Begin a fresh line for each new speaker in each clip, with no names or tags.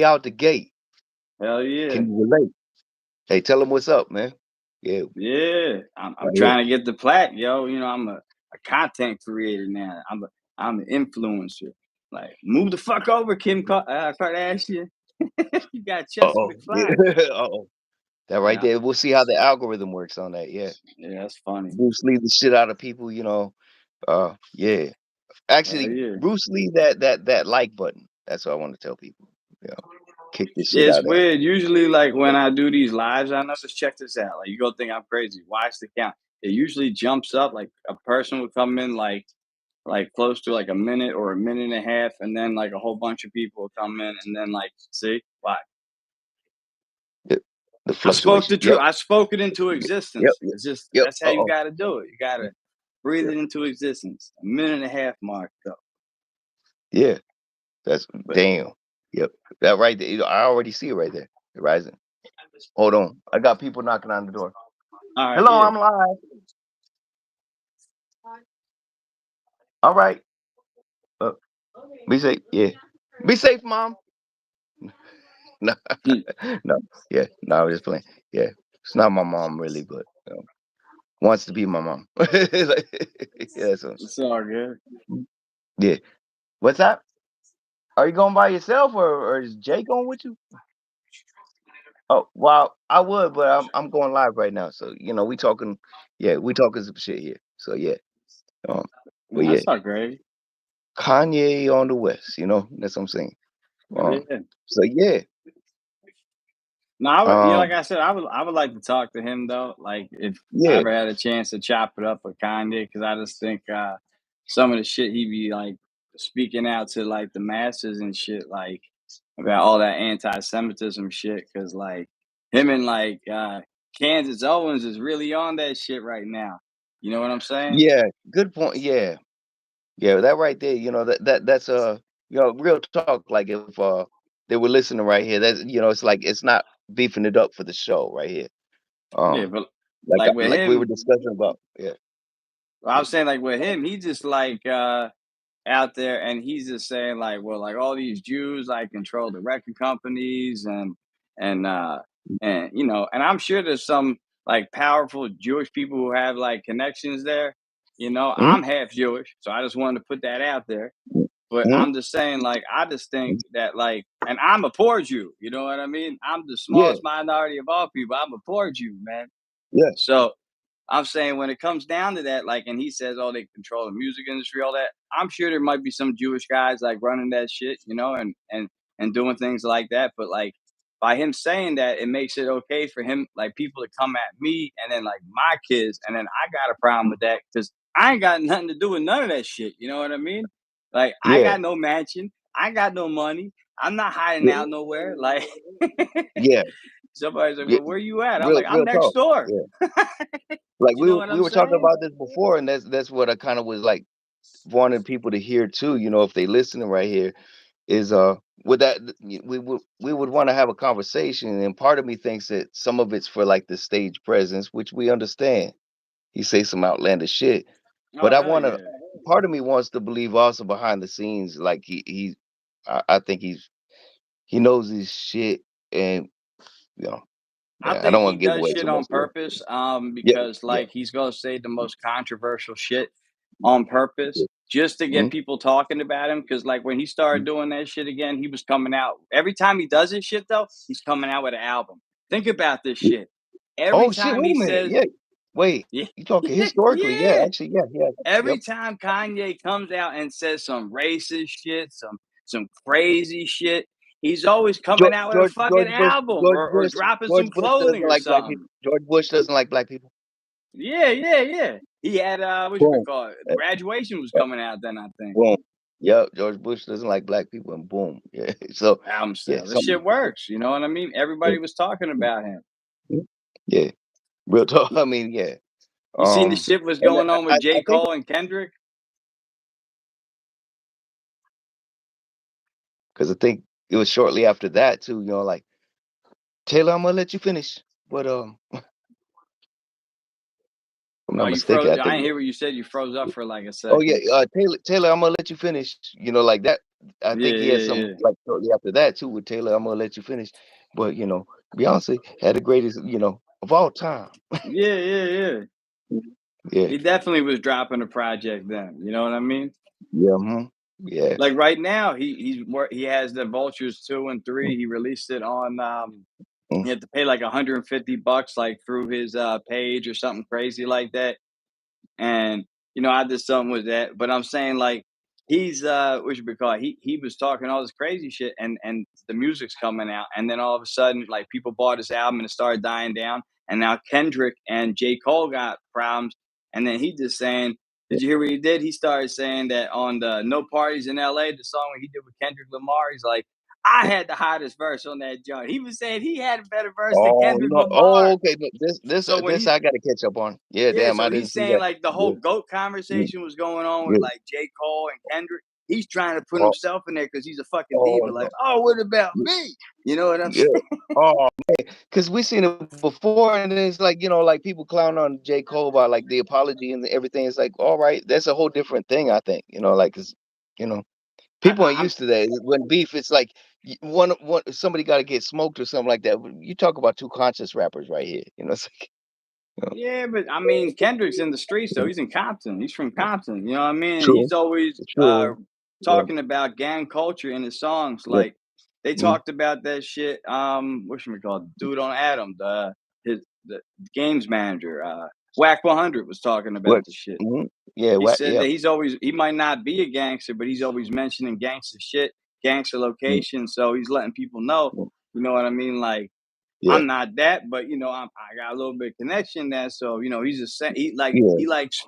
out the gate.
Hell yeah.
Can you relate? Hey, tell him what's up, man. Yeah,
Yeah. I'm
right here.
trying to get the plaque, yo. You know, I'm a content creator now. I'm an influencer. Like, move the fuck over, Kardashian. You got Chester
Oh, yeah.
McFly.
Oh, that right
Yeah.
there. We'll see how the algorithm works on that. Yeah,
Yeah, that's funny.
Bruce Lee the shit out of people. Yeah.
Hell
Actually,
yeah.
Bruce Lee that like button. That's what I want to tell people. You know, kick this
Yeah,
shit
it's
out of.
weird. Usually, like when I do these lives, I know just check this out. Like you go think I'm crazy. Watch the count. It usually jumps up. Like a person would come in like close to like a minute or a minute and a half, and then like a whole bunch of people will come in, and then like see why
The, the
I spoke
fluctuation.
the truth.
Yep.
I spoke it into
Yep.
existence.
Yep.
It's just
Yep.
that's how you
Uh-oh.
got to do it. You got to breathe
Yeah.
it into existence. A minute and a half mark though.
Yeah. That's
But
damn. Yep. That right there. I already see it right there. The rising. Hold on. I got people knocking on the door.
all right,
Hello,
yeah.
I'm live. All right. Uh, be safe. Yeah. Be safe, mom. No. No. Yeah. No, I was just playing. Yeah. It's not my mom really, but wants to be my mom. Yeah. So
It's all good.
yeah. What's that? Are you going by yourself or is Jay going with you? Oh, well, I would, but I'm going live right now. So, we talking, yeah, we talking some shit here. So yeah. Um, but yeah,
That's not great.
Kanye on the West, that's what I'm saying. Um,
Yeah.
so yeah.
No, I would, like
Um,
I said, I would like to talk to him though. Like if I
yeah.
ever had a chance to chop it up with Kanye, because I just think some of the shit he be like speaking out to like the masses and shit, like about all that anti-Semitism shit. Because like him and like Kansas Owens is really on that shit right now. You know what I'm saying?
Yeah, good point. Yeah. Yeah, that right there, that's real talk. Like if they were listening right here, it's like it's not beefing it up for the show right here.
Yeah,
Um,
but
like
like with
like we were
him,
discussing about. Yeah.
I was saying like with him, he just like out there and he's just saying like, well, like all these Jews like control the record companies and and and I'm sure there's some like powerful Jewish people who have like connections there.
Mhm.
I'm half Jewish, so I just wanted to put that out there. But
Mhm.
I'm just saying, like, I just think that like, and I'm a poor Jew, you know what I mean? I'm the
Yeah.
smallest minority of all people. I'm a poor Jew, man.
Yeah.
So I'm saying when it comes down to that, like, and he says, oh, they control the music industry, all that. I'm sure there might be some Jewish guys like running that shit, and doing things like that. But like by him saying that, it makes it okay for him, like people to come at me and then like my kids, and then I got a problem with that because I ain't got nothing to do with none of that shit. You know what I mean? Like I
Yeah.
got no mansion, I got no money, I'm not hiding
Yeah.
out nowhere. Like
Yeah.
somebody's like,
Yeah.
well, where you at? I'm
Real
like, I'm
real
next
talk.
door.
Yeah. Like
You
we
know
were-
what
we
I'm
were talking
saying?
about this before, and that's what I kind of was like wanting people to hear too. If they listening right here, is with that we would want to have a conversation, and part of me thinks that some of it's for like the stage presence, which we understand. He say some outlandish shit, but
Oh
I
hell
want to.
yeah!
Part of me wants to believe also behind the scenes, like I think he knows his shit, and you know,
I
yeah, I
think
don't
he
want to give
does
away
shit
too
on
much. Yeah,
purpose,
yeah,
because
yeah,
like he's gonna say the most controversial shit on
yeah.
purpose just to
Mm-hmm.
get people talking about him. Because like when he started doing that shit again, he was coming out every time he does his shit though. He's coming out with an album. Think about this shit. Every
Oh shit!
time
Wait
he
a minute.
says,
Yeah, wait.
yeah,
You talking historically? Yeah,
yeah.
actually, yeah, yeah. Yep.
Every time Kanye comes out and says some racist shit, some crazy shit, he's always coming
George
out with a
George
fucking
George Bush
album
George
or
Bush
dropping
George
some
Bush
clothing
doesn't
or
like black
something.
people. George Bush doesn't like black people.
Yeah, yeah, yeah. He had what you could
Boom.
call it.
Uh,
Graduation was
uh,
coming out then, I think.
Boom. Yep. George Bush doesn't like black people, and boom. Yeah. So
Album
yeah,
sale. This
something.
shit works. You know what I mean?
Yeah.
Everybody was talking about him.
Yeah. Real talk. I mean, yeah.
You seen the shit was
And
going on with
I
J.
think
Cole and Kendrick?
because I think it was shortly after that too. Like Taylor, I'm gonna let you finish, but if I'm
Oh,
not
you
mistaken,
froze.
I
I
think.
didn't hear what you said. You froze up for like a
Oh yeah,
second.
Taylor, I'm gonna let you finish. Like that. I
Yeah,
think he had
yeah,
something
yeah.
like shortly after that too with Taylor. I'm gonna let you finish, but Beyonce had the greatest, of all time.
Yeah, yeah, yeah.
Yeah,
He definitely was dropping a project then. You know what I mean?
yeah, yeah.
Like right now, he has the Vultures 2 and
Mm,
3. He released it on
mm,
you have to pay like $150 like through his page or something crazy like that. And I did something with that. But I'm saying like he's what should we call it? He was talking all this crazy shit and the music's coming out, and then all of a sudden like people bought his album and it started dying down. And now Kendrick and J. Cole got problems. And then he just saying,
yeah.
did you hear what he did? He started saying that on the No Parties in LA, the song he did with Kendrick Lamar, he's like, I had the hottest verse on that joint. He was saying he had a better verse than
Oh,
Kendrick
oh,
Lamar.
okay. But this, this,
So when
this,
he
I gotta catch up on. Yeah,
yeah,
damn, I
so
didn't
he's
see
saying
that.
like the whole
Yeah,
GOAT
yeah,
conversation was going on with
yeah.
like J. Cole and Kendrick. He's trying to put
Oh,
himself in there because he's a fucking
oh
diva. Like,
no.
oh, what about
Yeah,
me? You know what I'm
yeah.
saying?
Oh, because we seen it before, and it's like like people clown on J. Cole about like the apology and everything. It's like, all right, that's a whole different thing. I think like, 'cause, you know, people ain't
I'm
used to that. When beef, it's like one somebody got to get smoked or something like that. You talk about two conscious rappers right here. It's like, you know,
yeah, but I mean Kendrick's in the streets though. He's in Compton. He's from Compton. You know what I mean? And
true,
he's always
true. Yeah,
talking about gang culture in his songs.
yeah.
Like they
Mm,
talked about that shit. What should we call it? Dude on Adam, the games manager, Whack 100 was talking about
what?
the shit.
Yeah,
He
what?
said
Yeah,
that he might not be a gangster, but he's always mentioning gangster shit, gangster
mm,
location. So he's letting people know,
mm,
you know what I mean? Like
yeah,
I'm not that, but I got a little bit of connection there. So he's
yeah,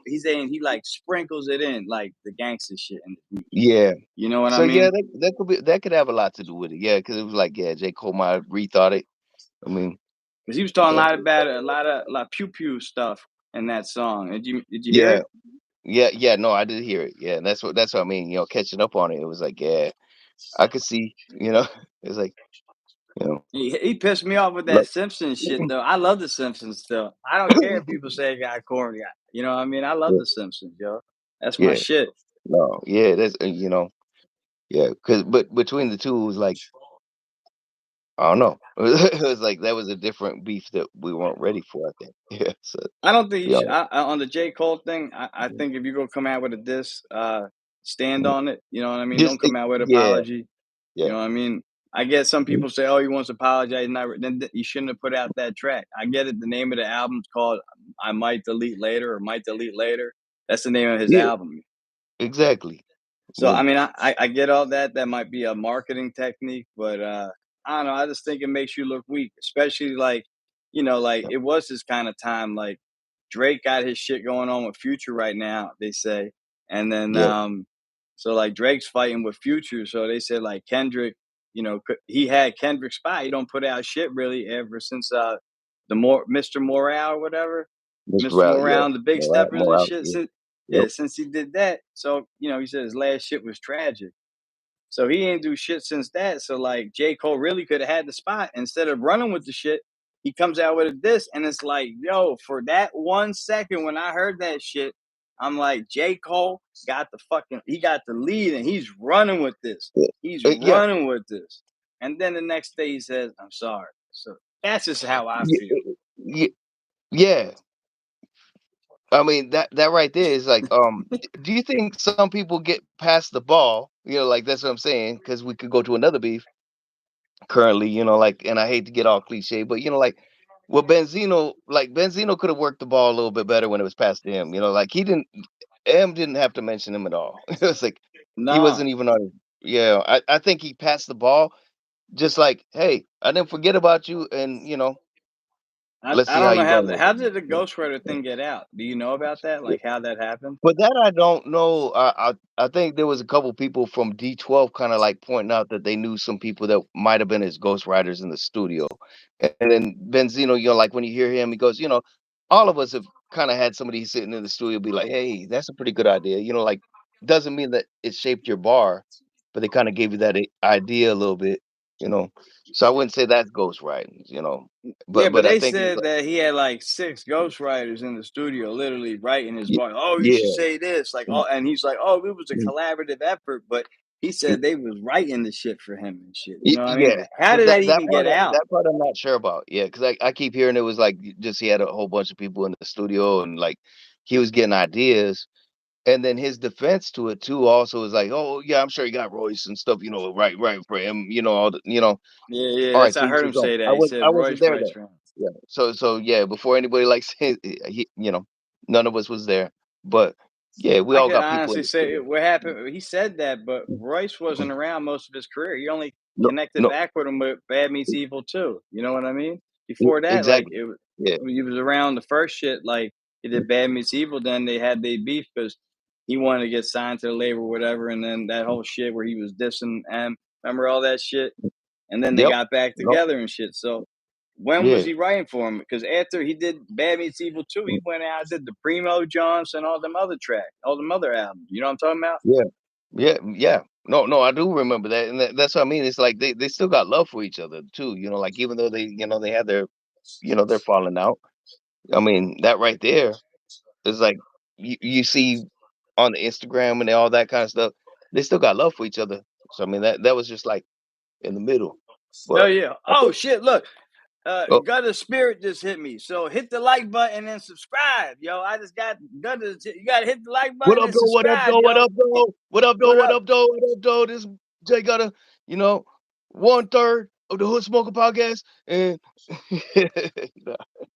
he's saying he like sprinkles it in like the gangster shit in the music.
yeah.
You know what I
So yeah,
mean?
that could have a lot to do with it. Yeah, because it was like, yeah, J. Cole might have rethought it. I mean,
Because he was talking a
yeah,
lot about a lot of pew pew stuff in that song. Did you hear
yeah,
it?
yeah, yeah. No, I did hear it. Yeah, that's what I mean. Catching up on it, it was like, yeah, I could see. It's like, you know,
He pissed me off with
look,
that Simpsons shit though. I love the Simpsons still. I don't care if people say it got corny. You know what I mean? I love
yeah,
the Simpsons, yo. That's my
yeah,
shit.
no, yeah, that's yeah, because but between the two, it was like, I don't know, it was like that was a different beef that we weren't ready for. I think, yeah, so
I don't think you
yeah,
should. On the J Cole thing, I think if you go come out with a diss, stand
mm,
on it. You know what I mean?
just
Don't come out with an
yeah,
apology. You
yeah,
know what I mean? I get some
mm,
people say, "Oh, he wants to apologize." Never. Then you shouldn't have put out that track. I get it. The name of the album's called "I Might Delete Later" or "Might Delete Later." That's the name of his
yeah,
album.
exactly,
So
yeah,
I mean, I get all that. That might be a marketing technique, but I don't know. I just think it makes you look weak, especially like like
yeah,
it was this kind of time. Like Drake got his shit going on with Future right now. They say, and then
yeah,
so like Drake's fighting with Future. So they said like Kendrick, he had Kendrick's spot. He don't put out shit really ever since the more Mr. Morale or whatever.
Mr.
Mr.
Riley, yeah,
Morale and the Big
more out,
Steppers
more
and
out,
shit.
yeah, yep,
Since he did that, so he said his last shit was tragic. So he ain't do shit since that. So like J. Cole really could have had the spot. Instead of running with the shit, he comes out with a diss, and it's like, yo, for that 1 second when I heard that shit, I'm like, J. Cole he got the lead, and he's running with this.
yeah,
He's
yeah,
running with this. And then the next day he says, I'm sorry. So that's just how I
yeah,
feel.
yeah, yeah. I mean that right there is like, do you think some people get past the ball? Like that's what I'm saying, because we could go to another beef currently. Like, and I hate to get all cliche, but like, well, Benzino could have worked the ball a little bit better when it was passed to him. Like didn't have to mention him at all. It was like he
No.
wasn't even on. Yeah, I think he passed the ball just like, hey, I didn't forget about you, and let's
I
see how
don't know
you run with
how
it.
did the
Yeah,
ghostwriter
yeah,
thing get out? Do you know about that?
yeah.
Like how that happened?
But that I don't know. I think there was a couple people from D12 kind of like pointing out that they knew some people that might have been his ghostwriters in the studio. And then Benzino, like when you hear him, he goes, all of us have kind of had somebody sitting in the studio be like, hey, that's a pretty good idea. Like, doesn't mean that it shaped your bar, but they kind of gave you that idea a little bit, you know. So I wouldn't say that's ghostwriting,
Yeah, but
but I
they
think it was
said
like,
that he had like six ghostwriters in the studio, literally writing his
y-
voice. Oh, you should
yeah,
say this, like,
mm,
oh, and he's like, oh, it was a
mm,
collaborative effort, but he said they was writing the shit for him and shit. You know what I mean?
Yeah,
How
because
did that
that
even
part
get out?
that part I'm not sure about. Yeah, because I keep hearing it was like just he had a whole bunch of people in the studio and like he was getting ideas. And then his defense to it too also is like, oh yeah, I'm sure he got Royce and stuff, right for him, all the,
Yeah, yeah,
all right,
that's
to
I
each
heard
his
him
own.
say that. He said
I wasn't
Royce
there
writes
though.
for him.
Yeah. So yeah, before anybody like says he, none of us was there. But yeah, we
I
all
could
got people in
honestly
the
say
studio.
what happened. He said that, but Royce wasn't around most of his career. He only
No,
connected
no,
back with him with Bad Meets Evil too. You know what I mean? Before that, like
exactly. Yeah.
he was around the first shit. Like he did Bad Meets Evil. Then they had their beef because he wanted to get signed to the label or whatever. And then that whole shit where he was dissing M. Remember all that shit? And then they
Yep.
got back
No.
together and shit. So when was
Yeah.
he writing for him? Because after he did Bad Meets Evil 2, he went out and did the Primo John's and all them other tracks, all them other albums. You know what I'm talking about?
Yeah. Yeah. Yeah. No, no, I do remember that. And that's what I mean. It's like they still got love for each other too, like even though they had their they're falling out. I mean, that right there is like you see on the Instagram and all that kind of stuff, they still got love for each other. So I mean that was just like in the middle.
Oh
But
yeah.
I
Oh
think
shit. Look,
oh,
Gutter Spirit just hit me. So hit the like button and subscribe, yo. I just got Gutter. You gotta hit the like
what
button
up
and
though? What up
subscribe,
though? What
yo.
up though? What up though?
What
What
up?
up though? What up though? This Jay got you know, 1/3 of the Hood Smoker podcast and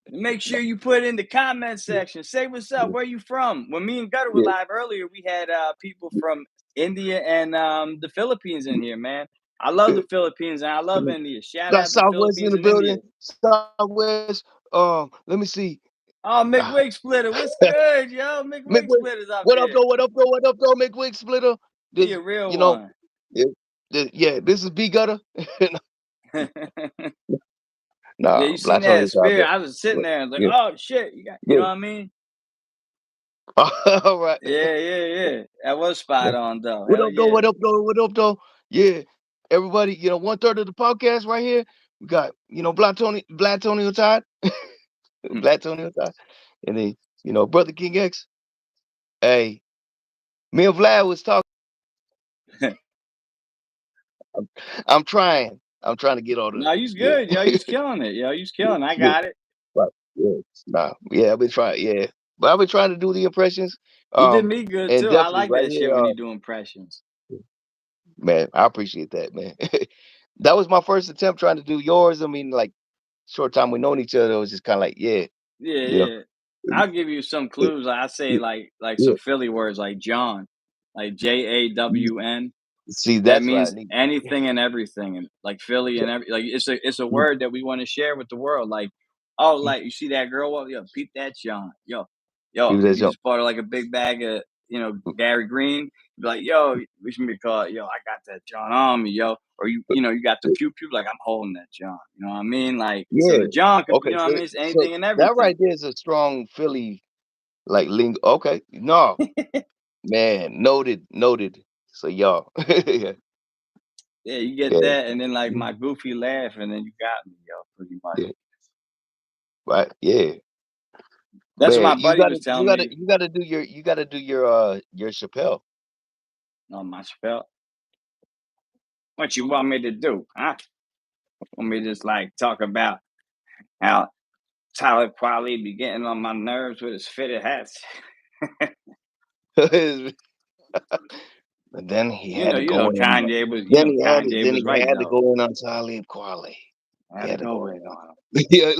Make sure you put in the comment section. Say what's up. Where you from? When me and Gutter were
yeah,
live earlier, we had people from India and the Philippines in here, man. I love the Philippines and I love India. Shout
got
out to
Southwest in
Philippines
the
and India.
building. Southwest. Let me see.
Oh,
Ah,
McWig Splitter, what's good, yo? McWig
McWick,
Splitter's up
what up
here.
though? What up though? What up though? McWick Splitter.
He
This,
a real
you know,
one.
yeah, yeah. This is B Gutter.
Yeah,
Nah,
you seen
Blatonino
that
Todd,
spirit? I was sitting there and like,
yeah,
oh shit, you know
yeah.
what I mean?
All right.
Yeah, yeah, yeah. That was spot on though.
What
Hell
up though?
yeah.
What up though? What up though? Yeah, everybody. 1/3 of the podcast right here. We got Blatonino Todd, Blatonino Todd, and then Brother King X. Hey, me and Vlad was talking. I'm trying. I'm trying to get all the
No, you's
yeah.
good, yo. You's killing it, yo. You's killing. I
Yeah.
got it.
Right. Yeah. Nah. Yeah, I've been trying. Yeah, but I've been trying to do the impressions.
You did me good
And
too. I
definitely
like
right
that shit
here.
when you do impressions.
Man, I appreciate that, man. That was my first attempt trying to do yours. I mean, like short time we known each other, it was just kind of like, yeah,
Yeah,
you know,
yeah. I'll give you some clues. I say like
yeah.
some Philly words like John, like JAWN.
See,
That
that's what I
means
need.
anything and everything, and like Philly
Yeah.
and like it's a word that we want to share with the world. Like, oh, like you see that girl? Well, yo, peep that John, yo.
People that
You
jump.
just bought her like a big bag of Gary Green. Be like, yo, we should be called, yo. I got that John on me, yo. Or you got the pew pew. Like I'm holding that John. You know what I mean? Like so
Yeah.
the John could,
Okay.
you know what I
So,
mean? It's
so
anything and
that
everything.
right there is a strong Philly like lingo. Okay. No, man. Noted. Noted. So y'all. Yeah.
Yeah, you get
Yeah.
that, and then like my goofy laugh, and then you got me, yo, pretty much.
Yeah. Right. Yeah.
That's what
Man,
my buddy was telling me.
you gotta do your Chappelle.
On my spell. What you want me to do, huh? Want me to just like talk about how Tyler probably be getting on my nerves with his fitted hats?
But then he
You
had
know,
to go in on
Kanye was, Kanye
then
was
he
right
had to
though.
go in on Talib Kweli.
I
He
had to
had to
go
go
in
in on
on him.
yeah,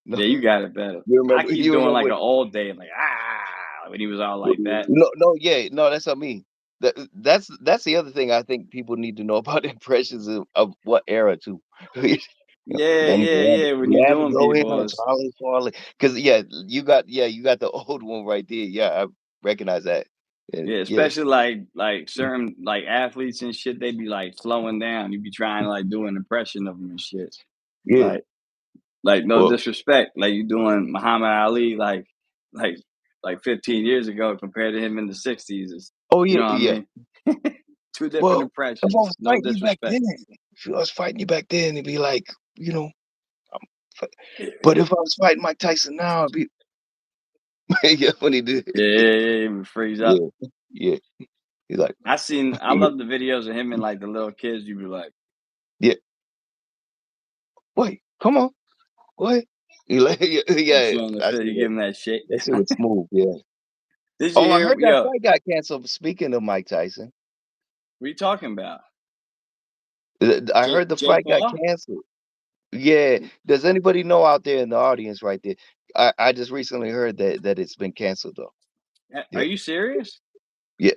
no,
Yeah, you got it better. I keep
you
doing
remember
like an old day, like when he was all like that.
no, no, yeah, no, that's what I mean. That's the other thing I think people need to know about impressions of what era too.
Yeah,
Then
yeah, yeah. When
he
you
had to
doing
go in
people,
on
it's
Charlie Farley because you got the old one right there. Yeah, I recognize that. And
yeah,
yeah,
especially like certain like athletes and shit. They be like slowing down. You be trying to like do an impression of them and shit.
yeah.
Like no
Well,
disrespect, like you doing Muhammad Ali like like 15 years ago compared to him in the 60s. Is
oh
you
yeah,
know what I
yeah.
mean? Two different
Well, if I
impressions.
was
No
fighting you back
disrespect.
then, if I was fighting you back then, it'd be like, I'm fi
Yeah,
but if I was fighting Mike Tyson now, it'd be yeah, when he did.
yeah, yeah, yeah, freeze up.
Yeah, yeah. He's like,
I
yeah,
love the videos of him and like the little kids. You be like,
yeah, wait, come on, what? He like, yeah,
you
yeah,
showing the
I
fit,
see
you
that.
give him that shit.
That shit was smooth, yeah.
Did you
Oh, I
hear?
heard that
Yo,
fight got canceled. Speaking of Mike Tyson,
what are you talking about?
I heard the
Jake
fight got
Paul?
canceled. Yeah. Does anybody know out there in the audience right there? I just recently heard that it's been canceled though.
Are
Yeah.
you serious?
Yeah.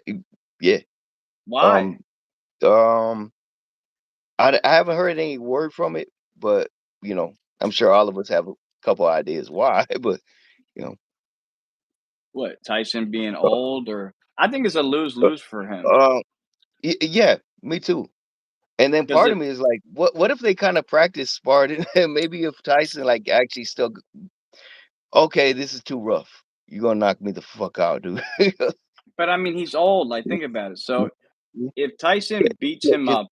Yeah.
Why?
Um. Um. I haven't heard any word from it, but you know, I'm sure all of us have a couple ideas why. But you know,
What, Tyson being
uh,
old, or I think it's a lose
uh,
lose for him
uh, yeah, me too. And then
because
part of me is like, what if they kind of practice sparring? And maybe if Tyson like actually still, okay, this is too rough. You're gonna knock me the fuck out, dude.
but I mean he's old. Like think about it. So if Tyson beats
Yeah,
him up,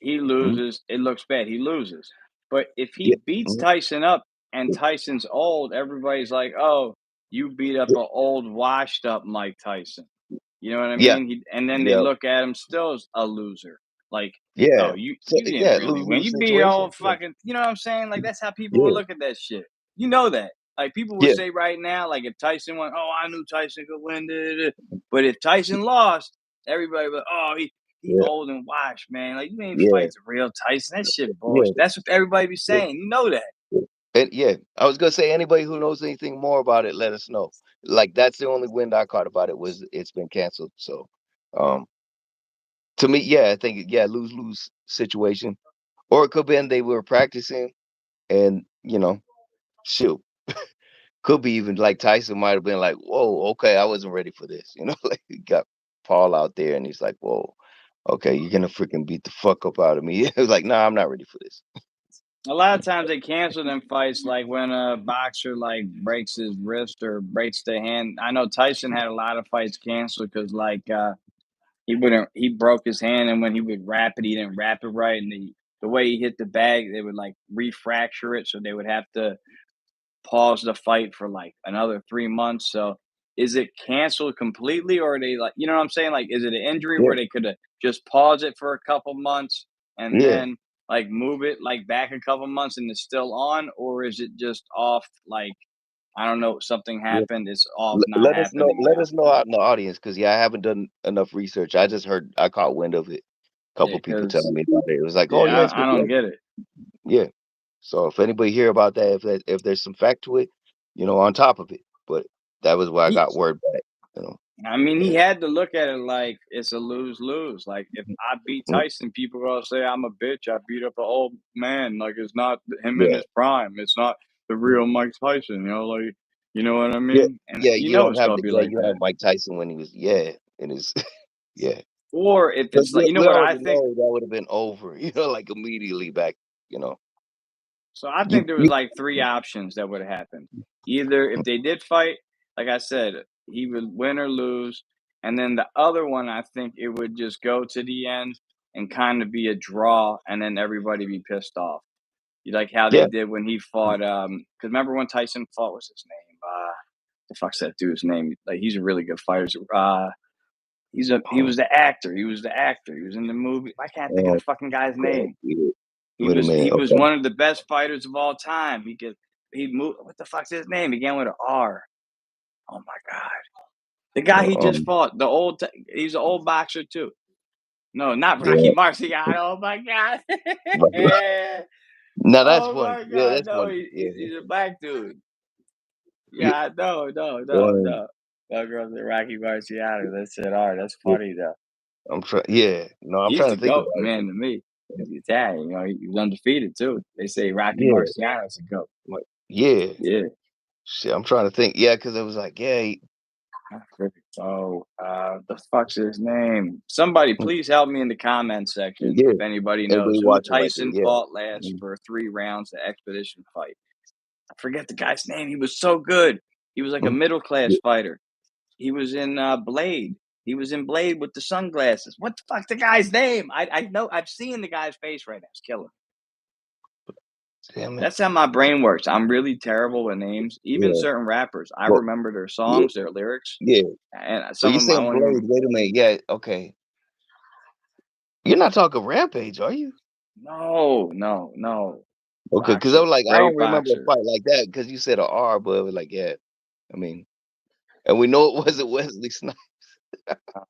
he
mhm,
loses. It looks bad. He loses. But if
yeah,
he beats
mhm,
Tyson up and Tyson's old, everybody's like, oh, you beat up
yeah,
an old, washed up Mike Tyson. You know what I
yeah,
mean? And then they
yeah,
look at him still as a loser. Like,
yeah.
oh, you
So
you didn't
yeah,
really
lose
win.
lose
You beat
situation.
old
Yeah,
fucking. You know what I'm saying? Like that's how people will
yeah,
look at that shit. You know that. Like people will
yeah,
say right now, like if Tyson won, oh, I knew Tyson could win. Da, da, da. But if Tyson lost, everybody will, oh, he
yeah,
old and washed, man. Like you ain't
yeah,
fight the real Tyson. That shit bullshit.
yeah,
That's what everybody be
yeah,
saying. You know that.
yeah. And yeah, I was gonna say anybody who knows anything more about it, let us know. Like that's the only wind I caught about it was it's been canceled. So, um, to me, yeah, I think yeah, lose lose situation, or it could be they were practicing and you know, shoot. Could be even like Tyson might have been like, "Whoa, okay, I wasn't ready for this." You know, like he got Paul out there, and he's like, "Whoa, okay, you're gonna freaking beat the fuck up out of me." It was like, "Nah, I'm not ready for this."
A lot of times they cancel them fights, like when a boxer like breaks his wrist or breaks the hand. I know Tyson had a lot of fights canceled because he broke his hand, and when he would wrap it, he didn't wrap it right, and the way he hit the bag, they would like refracture it, so they would have to pause the fight for like another 3 months. So is it canceled completely, or are they like, you know what I'm saying? Like, is it an injury
Yeah,
where they could have just paused it for a couple months and
yeah.
then like move it like back a couple months and it's still on, or is it just off? Like, I don't know, something
Yeah.
happened, it's off, not
Let us know.
happening
Let
now.
us know out in the audience because yeah, I haven't done enough research. I just heard. I caught wind of it. A
Yeah,
couple people
because
telling me about it. It was like, oh yeah,
yeah,
it's
I
been
don't get
canceled.
it.
Yeah. So if anybody hear about that, if there's some fact to it, you know, on top of it. But that was where I
He,
got word back. You know.
I mean, he
Yeah.
had to look at it like it's a lose lose. Like if I beat
Mm,
Tyson, people are gonna say I'm a bitch. I beat up an old man. Like it's not him in
yeah.
his prime. It's not the real Mike Tyson. Like you know what I
Yeah,
mean. And
yeah,
you
you
know
don't
it's
have
gonna
the
be
yeah,
like
you
that.
have Mike Tyson when he was yeah, and his yeah.
Or if
Because
it's like, you know
we
what I
already
think.
know that would have been over, you know, like immediately back, you know.
So I
You
think there was
you
like three options that would have happened. Either if they did fight, like I said, he would win or lose. And then the other one, I think it would just go to the end and kind of be a draw, and then everybody be pissed off. You like how they
yeah,
did when he fought because remember when Tyson fought, what's his name? The fuck's that dude's name? Like he's a really good fighter. He
oh,
was the actor. He was the actor. He was in the movie. I can't think of
oh,
the fucking guy's
God,
name.
yeah.
He
Wait a
was he
minute,
was
okay.
one of the best fighters of all time. He moved. What the fuck's his name? He began with an R. Oh my god, the guy he just
Um,
fought. He's an old boxer too. No, not Rocky
yeah.
Marciano. Oh my god.
Now that's
Oh
funny.
my
Yeah,
god.
that's
No,
funny. Yeah.
he's a black dude.
Yeah.
Yeah, no, no, no,
Well,
no. My girl's a Rocky Marciano. That's it. All right, that's
yeah,
funny though.
I'm trying yeah. No, I'm
He's
trying
the
to think
goat,
about
man.
it.
To me, he's Italian. He was undefeated too. They say Rocky
Yeah.
Marciano's a goat.
Like, yeah.
Yeah.
Shit, I'm trying to think. Yeah, because it was like, yeah,
Oh, the fuck's his name? Somebody, please help me in the comment section
yeah.
if anybody
Anybody
knows who
watching right there,
Tyson
yeah.
fought last
Mm,
for 3 rounds, the expedition fight. I forget the guy's name. He was so good. He was like a
mm,
middle class
yeah.
fighter. He was in Blade. He was in Blade with the sunglasses. What the fuck's the guy's name? I know. I've seen the guy's face right now. It's killing.
Damn it.
That's how my brain works. I'm really terrible with names. Even
Yeah.
certain rappers, I
Well,
remember their
yeah,
songs, their lyrics,
yeah.
and
Well,
some
you
of them I
saying
won't
Blade?
even.
Wait a minute. Yeah. Okay. You're not talking Rampage, are you?
No, no, no.
Okay, because I
Boxer,
was like, I don't
great
remember a
boxer.
fight like that because you said a R, but it was like, yeah. I mean, and we know it wasn't Wesley Snipes.
Uh,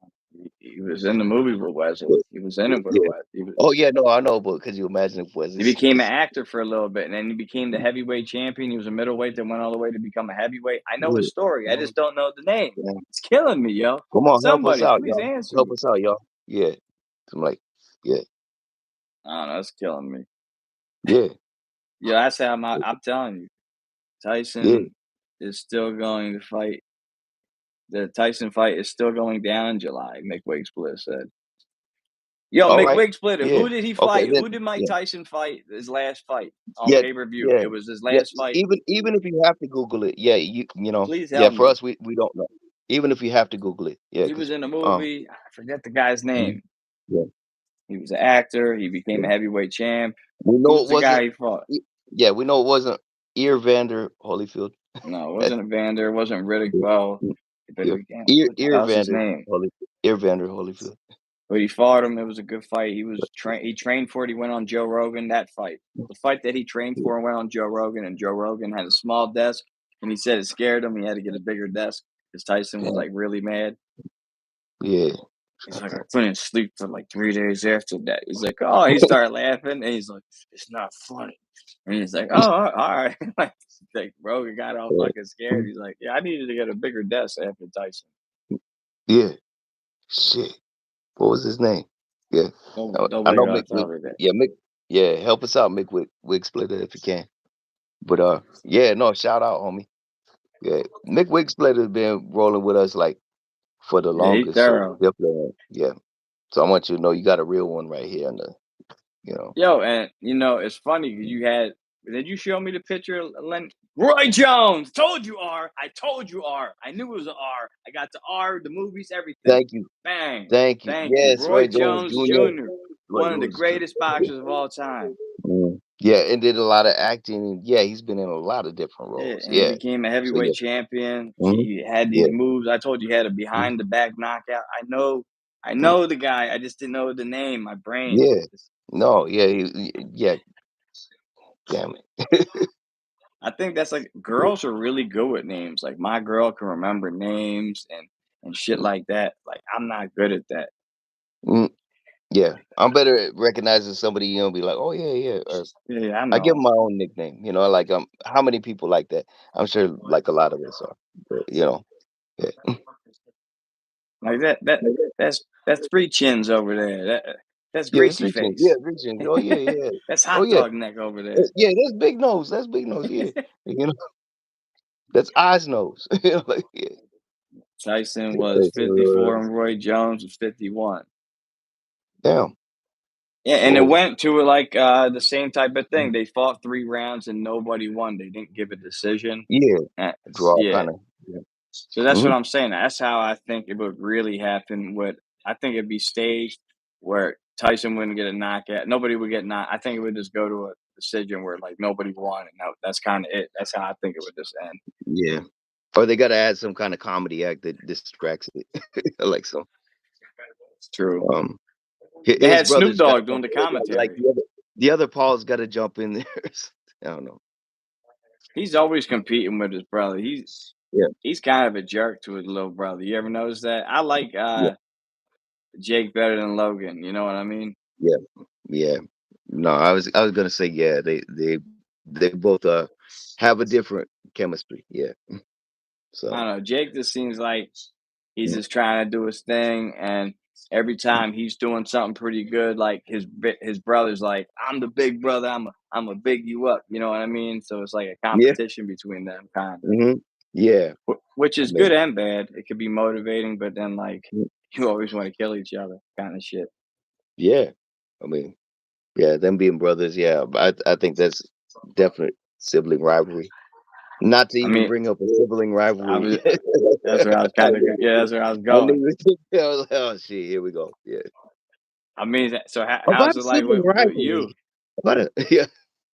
he was in the movie with Wesley.
But,
He was in it with
yeah.
Wesley.
Oh yeah, no, I know, but could you imagine if Wesley
He became an
Snipes?
actor for a little bit, and then he became the heavyweight champion. He was a middleweight that went all the way to become a heavyweight. I know
Yeah.
his story. I
Yeah.
just don't know the name.
Yeah.
It's killing me, yo.
Come on, help us
Somebody,
out,
please
y'all.
answer
Help
me.
us out, y'all. Yeah. So I'm like, yeah,
I don't know. It's killing me.
yeah,
Yeah, that's how I'm telling you.
yeah.
Tyson is still going to fight. The Tyson fight is still going down in July. Mick Wiggsplitter said. Yo,
All
Mick
right.
Wiggsplitter,
Yeah.
who did he
Okay.
fight?
Then.
Who did Mike
Yeah.
Tyson fight his last fight on
Yeah.
pay per view?
Yeah.
It was his
Yeah.
last fight.
Even if you have to Google it, yeah, you know,
Please
yeah.
help
For
me.
us, we don't know. Even if you have to Google it, yeah,
He
because
was in a
um,
movie. I forget the guy's
mhm,
name.
yeah,
He was an actor. He became
yeah.
a heavyweight champ.
We know
Who's
it
the guy
wasn't.
he fought?
Yeah, we know it wasn't Earvander Holyfield.
No, it
That's
wasn't Evander. It wasn't Riddick
yeah,
Bowe. But
yeah.
again, what the hell's his
Earvander
name?
Holyfield. Earvander Holyfield.
But he fought him. It was a good fight. He trained for it. He went on Joe Rogan. That fight, the fight that he trained
Yeah,
for, and went on Joe Rogan. And Joe Rogan had a small desk, and he said it scared him. He had to get a bigger desk because Tyson was
yeah,
like really mad.
yeah.
He's like, I couldn't sleep for like 3 days after that. He's like, oh, he started laughing, and he's like, it's not funny. And he's like, oh, all right. like Rogan got all
Yeah.
fucking scared. He's like, yeah, I needed to get a bigger desk after Tyson.
Yeah. Shit. What was his name? Yeah. I
Nobody
know
gonna
Mick
tell
Wick.
me that.
Yeah, Mick. Yeah, help us out, Mick Wig Splitter, if you can. But yeah, no, shout out, homie. Yeah, Mick Wig Splitter has been rolling with us like for the
Yeah, he's
longest, so
thorough.
definitely, yeah. So I want you to know you got a real one right here, in the you know.
Yo, and it's funny because you had. Did you show me the picture of Roy Jones? Told you R. I told you R. I knew it was an R. I got the R, the movies, everything.
Thank you,
Bang.
thank you.
Thank you.
Yes,
Roy
Roy Jones
Jones
Jr.
Jr.,
Roy
one of the
Jones Jr.
greatest boxers of all time.
Yeah, and did a lot of acting. And yeah, he's been in a lot of different
Yeah,
roles.
and he
Yeah.
became a
So yeah.
heavyweight champion.
Hmm.
He had these
Yeah.
moves. I told you he had a
Mhm.
behind the back knockout. I know the guy. I just didn't know the name. My brain.
Yeah. No. Yeah. Yeah. Damn it.
I think that's like girls are really good with names. Like my girl can remember names and shit like that. Like I'm not good at that.
Mm, yeah, I'm better at recognizing somebody, be like, "Oh, yeah, yeah," or
Yeah, I
I give 'em
know.
my own nickname, like, how many people like that? I'm sure, like, a lot of us are, but, yeah.
Like that's three chins over there. That's
Yeah, it's
greasy
reaching. Yeah,
face.
reaching. Oh, yeah, yeah.
That's
Oh,
hot
yeah.
dog neck over there.
Yeah, that's big nose, yeah. You know, that's eyes nose, like, yeah.
Tyson was
Okay,
54
so,
and Roy Jones was 51.
damn.
Yeah, and it
Whoa.
went to like the same type of thing.
Mm,
They fought 3 rounds and nobody won. They didn't give a decision.
yeah,
Uh,
draw
yeah,
kinda, yeah.
so that's what
Mhm.
I'm saying. That's how I think it would really happen. I think it'd be staged where Tyson wouldn't get a knockout. Nobody would get knocked. I think it would just go to a decision where like nobody won, and that's kind of it. That's how I think it would just end.
Yeah. Or they gotta add some kinda comedy act that distracts it, like some,
It's true.
um
They
his
had Snoop
brothers gotta
Dogg doing
jump
the
like
commentary.
the other Paul's gotta jump in there. I don't know.
He's always competing with his brother.
Yeah,
He's kind of a jerk to his little brother. You ever notice that? I like
yeah,
Jake better than Logan. You know what I mean?
yeah, yeah. No, I was gonna say, yeah, they both, have a different chemistry, yeah.
I
So,
don't know. Jake just seems like he's
mm,
just trying to do his thing, and every
mm,
time he's doing something pretty good, like his brother's like, "I'm the big brother. I'm a big you up." You know what I mean? So it's like a
yeah,
competition between them, kind of,
mhm, yeah,
which
I
is good
mean,
and bad. It could be motivating, but then like
mm,
you always want to kill each other, kind of shit.
yeah, I mean, yeah, them being brothers, yeah, I think that's definite sibling rivalry. Not to
I
even
mean,
bring up a sibling
I
rivalry.
was that's where I was kind of yeah, that's where I was
I
going.
knew it. I was like, "Oh, shit, here we go." Yeah.
I mean, so
About
how's
a
it like
sibling
with you?
rivalry. About a yeah.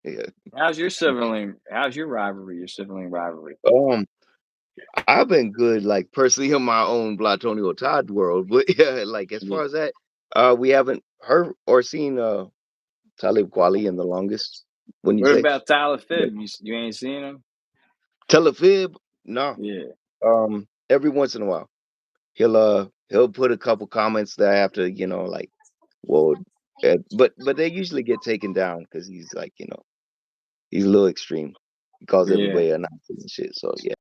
Yeah.
How's your sibling? How's your rivalry? Your sibling rivalry?
Um, I've been good, like, personally in my own Blatonino Todd world, but yeah, like, as
Yeah.
far as that, we haven't heard or seen, Talib Kweli in the longest, wouldn't you
What
say?
about Tyler
But
Phibb? You ain't seen him?
Telefib? No.
Yeah.
Every once in a while, he'll put a couple comments that I have to, like, well, but they usually get taken down because he's like, he's a little extreme. He calls
Yeah.
everybody a Nazi and shit, so yeah.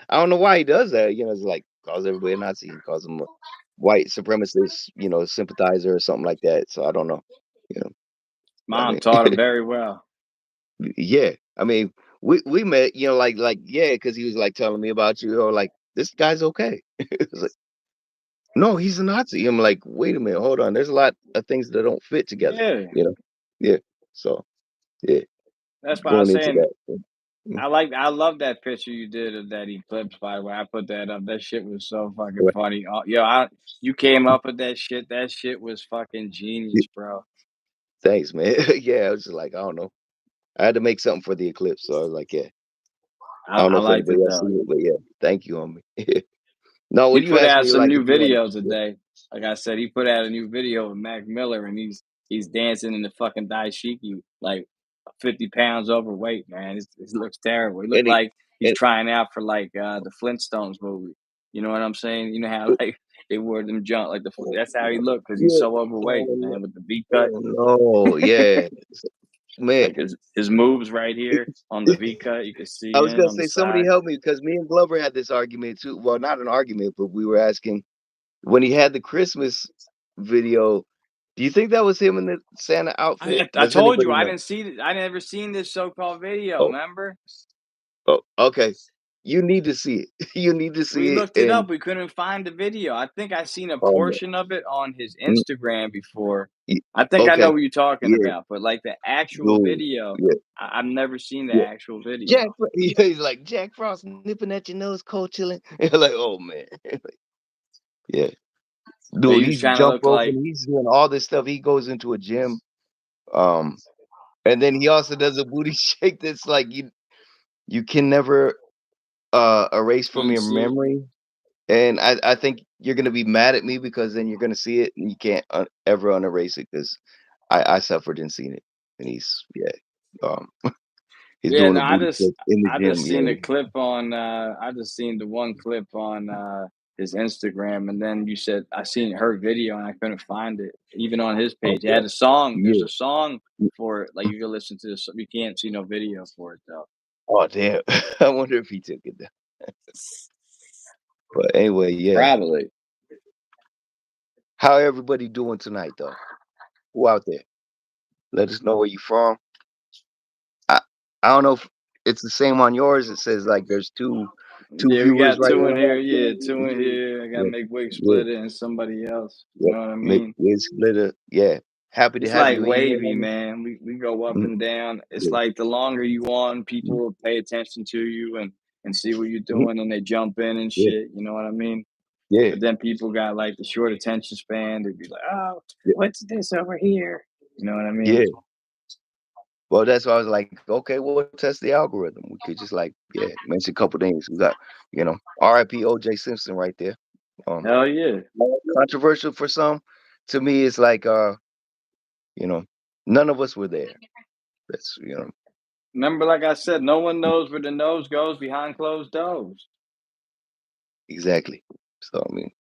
I don't know why he does that, it's like, calls everybody a Nazi, he calls them a white supremacist, sympathizer or something like that, so I don't know, you know, I
Mom
mean,
taught him very well.
yeah, I mean, we met, yeah, because he was, like, telling me about you, like, "This guy's okay." It's like, "No, he's a Nazi." I'm like, "Wait a minute, hold on, there's a lot of things that don't fit together,"
Yeah.
you know? Yeah, so, yeah,
That's why I was
going into
saying
that. Mm,
I love that picture you did of that eclipse, by the way. I put that up. That shit was so fucking
right.
funny. Yo, you came up with that shit. That shit was fucking
Yeah,
genius, bro.
thanks, man. Yeah, I was just like, I don't know. I had to make something for the eclipse, so I was like, yeah. I don't know
I
if
liked
anybody
it
else
though.
seen it, but yeah, thank you, homie. No,
He
when you
put
asked
out
me,
some
like,
new
if you wanted
videos
yeah,
today. Like I said, he put out a new video with Mac Miller, and he's dancing in the fucking daishiki, like 50 pounds overweight, man. It looks terrible. He looked
and he
like he's
and
trying out for like the Flintstones movie. You know what I'm saying? You know how like they wore them junk like that's how he looked because he's
yeah,
so overweight,
oh,
man, with the V cut.
oh, no, yeah, man.
Like his moves right here on the V cut, you can see
I was
in
gonna
on the
say, somebody
side.
help me because me and Glover had this argument too. Well, not an argument, but we were asking when he had the Christmas video. Do you think that was him in the Santa outfit?
I
Does
told you
anybody
I
know?
didn't see it. I never seen this so-called video.
Oh,
Remember?
oh, okay. You need to see it. You need to
We
see it.
looked it
And
up. We couldn't find the video. I think I seen a
oh man,
portion of it on his
mm,
Instagram before.
y-
I think I know
okay,
what you're talking
yeah,
about, but like the actual
dude,
video,
yeah,
I've never seen the
yeah.
actual video.
Yeah, he's like Jack Frost nipping at your nose, cold chilling. Like, oh man, yeah,
Yeah,
dude,
he was
he's
trying to
jump
look like
roping. He's doing all this stuff. He goes into a gym. Um, And then he also does a booty shake that's like you can never, erase from your
unsee.
memory, and I think you're gonna be mad at me because then you're gonna see it and you can't ever unerase it 'cause I suffered and seen it, and he's yeah, um, he's
Yeah,
doing
no,
a booty shake in the
I
gym,
just seen a
yeah.
clip on I just seen the one clip on his Instagram, and then you said I seen her video and I couldn't find it even on his
Oh,
page. It
yeah.
had a song. There's
Yeah.
a song
Mm,
for it. Like you can listen to this. You can't see no video for it though.
oh, damn. I wonder if he took it down. But anyway, yeah.
Probably.
How everybody doing tonight, though? Who out there? Let us know where you from. I I don't know if it's the same on yours. It says like there's two
Yeah, we
viewers
got
right
two in
now.
here. Yeah, two in here. I got
Yeah,
Make
yeah,
Split It and somebody else. You
yeah.
know what I
Make
mean?
Wiz Splitter. Yeah. Happy to
It's
have
like
you in here,
wavy,
homie.
man. We go up
Mhm.
and down. It's
Yeah.
like the longer you on, people
Mhm.
will pay attention to you and see what you're
Mhm.
doing, and they jump in and
Yeah.
shit. You know what I mean?
Yeah.
But then people got like the short attention span. They'd be like, "Oh,
Yeah.
what's this over here?" You know what I mean?
Yeah. Well, that's why I was like, okay, we'll test the algorithm. We could just like, yeah, mention a couple things. We got, R.I.P. OJ Simpson right there. Um,
Hell yeah.
controversial for some. To me, it's like, you know, none of us were there. That's,
Remember, like I said, no one knows where the nose goes behind closed doors.
exactly. So I mean,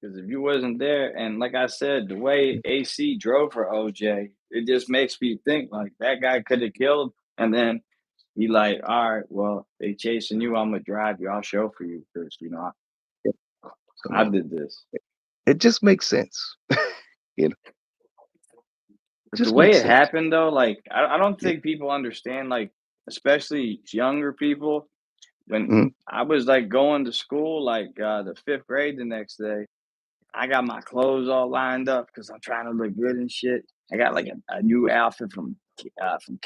Because if you wasn't there, and like I said, the way AC drove for OJ, it just makes me think like that guy could have killed, and then he like, all right, well, they chasing you, I'm gonna drive you, I'll show for you because
yeah, I
I
mean,
did this.
it just makes sense. You know,
But the
just
way
makes
it
sense.
happened though, like I don't
Yeah.
think people understand, like especially younger people. When
Mhm.
I was like going to school, like the fifth grade the next day, I got my clothes all lined up because I'm trying to look good and shit. I got like a new outfit from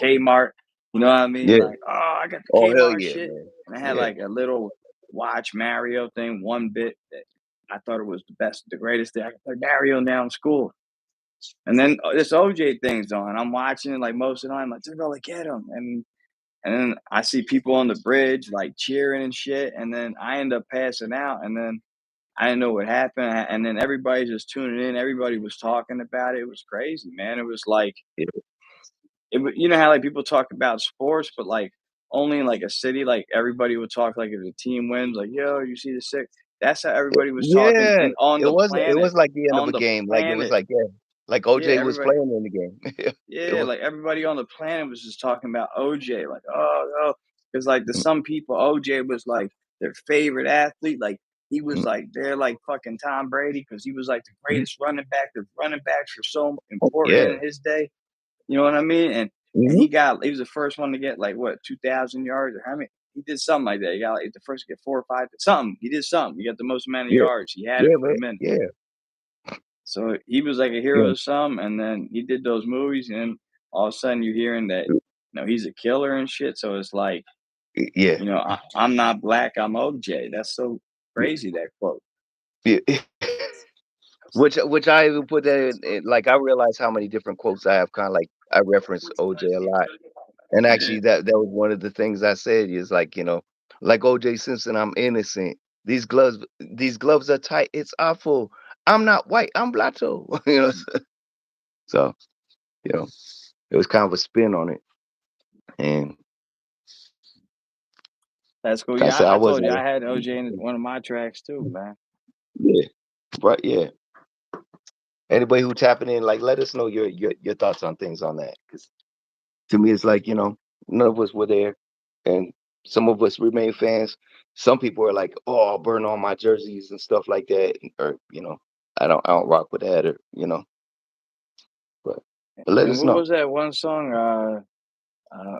Kmart. You know what I mean?
Yeah.
Like, oh, I got the
Oh hell
Kmart
yeah,
shit,
man.
and I had
Yeah.
like a little watch Mario thing, one bit that I thought it was the best, the greatest thing. I could play Mario now in school. And then this OJ thing's on. I'm watching it like most of the time. Like, they're gonna get him, and then I see people on the bridge like cheering and shit. And then I end up passing out, and then I didn't know what happened. And then everybody just tuning in. Everybody was talking about it. It was crazy, man. It was like
Yeah.
you know how like people talk about sports, but like only in like a city, like everybody would talk like if the team wins, like yo, you see the sick. That's how everybody was talking,
Yeah,
and on the
it
planet,
was like the end of
on
a
the
game, like, it was
planet,
like, yeah, like
yeah,
OJ was
everybody,
playing in the game. It
yeah,
was
like everybody on the planet was just talking about OJ, like oh no, because like to
mm,
some people, OJ was like their favorite athlete, like he was
mm,
like they're like fucking Tom Brady because he was like the
mm,
greatest running back. The running backs were so
oh,
important
yeah,
in his day. You know what I mean? And
mhm,
he was the first one to get like what 2,000 yards or how many? He did something like that. He got like the first to get 4 or 5 something. He did something. He got the most amount of
yeah,
yards. He had it
yeah,
for a
man,
minute.
yeah,
So he was like a hero
yeah,
to some, and then he did those movies, and then all of a sudden you're hearing that he's a killer and shit. So it's like
yeah,
I'm not black. I'm OJ. That's so crazy that quote.
yeah. Which I even put that in, like, I realize how many different quotes I have, kinda like I reference OJ a lot. And
Yeah.
actually that was one of the things I said is like, like OJ Simpson, I'm innocent. These gloves are tight. It's awful. I'm not white. I'm blato. So, you know, it was kind of a spin on it. And
That's cool.
like I
Yeah,
said, I
I
was
told you
like,
I had OJ in one of my tracks too, man.
yeah, right, yeah. Anybody who tapping in, like, let us know your thoughts on things on that. Because to me, it's like, none of us were there, and some of us remain fans. Some people are like, "Oh, I'll burn all my jerseys and stuff like that," or I don't rock with that, or but let
And
us
what
know.
was that one song? Uh,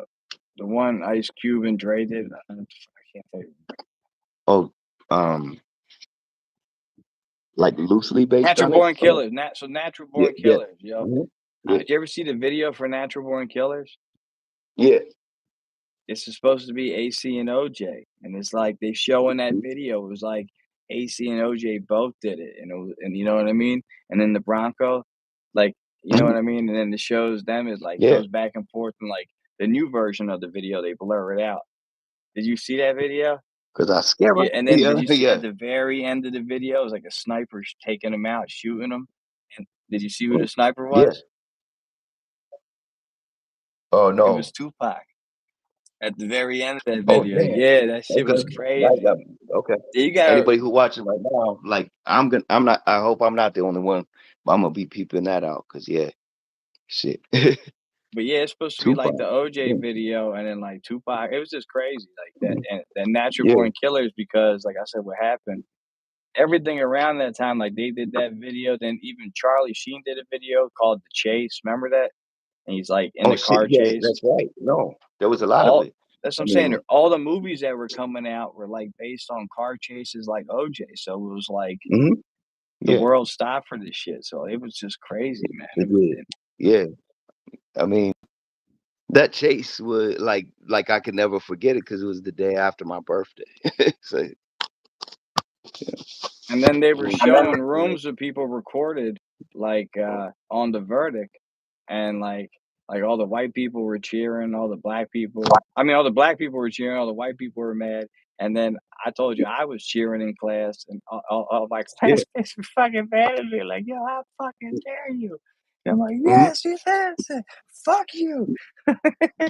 the one Ice Cube and Dre did. I can't think.
Oh, um, like loosely based
Natural
on it.
Born Killers. Natural
Yeah,
Born
yeah,
Killers, yo.
mhm, yeah,
Did you ever see the video for Natural Born Killers?
yeah,
It's supposed to be AC and OJ, and it's like they show in that
mhm,
video. It was like AC and OJ both did it, and you know what I mean. And then the Bronco, like you know
mhm,
what I mean. And then it shows them. It like
yeah.
goes back and forth, and like the new version of the video, they blur it out. Did you see that video?
Cause I scare
Yeah,
'em.
and then
Yeah,
did you see
yeah.
at the very end of the video, it was like a sniper taking him out, shooting him. And did you see who
Oh,
the sniper
yeah.
was?
Oh
It was
no.
Tupac at the very end of that
Oh
video.
damn.
Yeah, that shit
Okay.
was
Like,
crazy.
okay.
Yeah, you gotta,
Anybody who watching right now, like, I'm not. I hope I'm not the only one, but I'm gonna be peeping that out. Cause yeah, shit.
but yeah, it's supposed to be like
Tupac.
the OJ
Yeah.
video, and then like Tupac. It was just crazy, like that.
Mhm.
And the Natural
Yeah.
Born Killers, because like I said, what happened? Everything around that time, like they did that video. Then even Charlie Sheen did a video called The Chase. Remember that? And he's like in
Oh
the
shit.
car
Yeah,
chase.
that's right. No, there was a lot of
All
it.
that's what
I
I'm saying.
mean,
All the movies that were coming out were like based on car chases, like OJ. So it was like
mhm,
the
yeah,
world stopped for this shit. So it was just crazy, man.
it did. Yeah. I mean, that chase was like I could never forget it because it was the day after my birthday. So
And then they were
yeah.
showing rooms of people recorded, like, on the verdict, and, like, all the white people were cheering, all the black people all the black people were cheering, all the white people were mad, and then I told you I was cheering in class, and all my
Yeah.
classmates were fucking mad at me, like, "Yo, how fucking dare you?" And I'm like,
Mhm.
"Yes, yes, fuck you."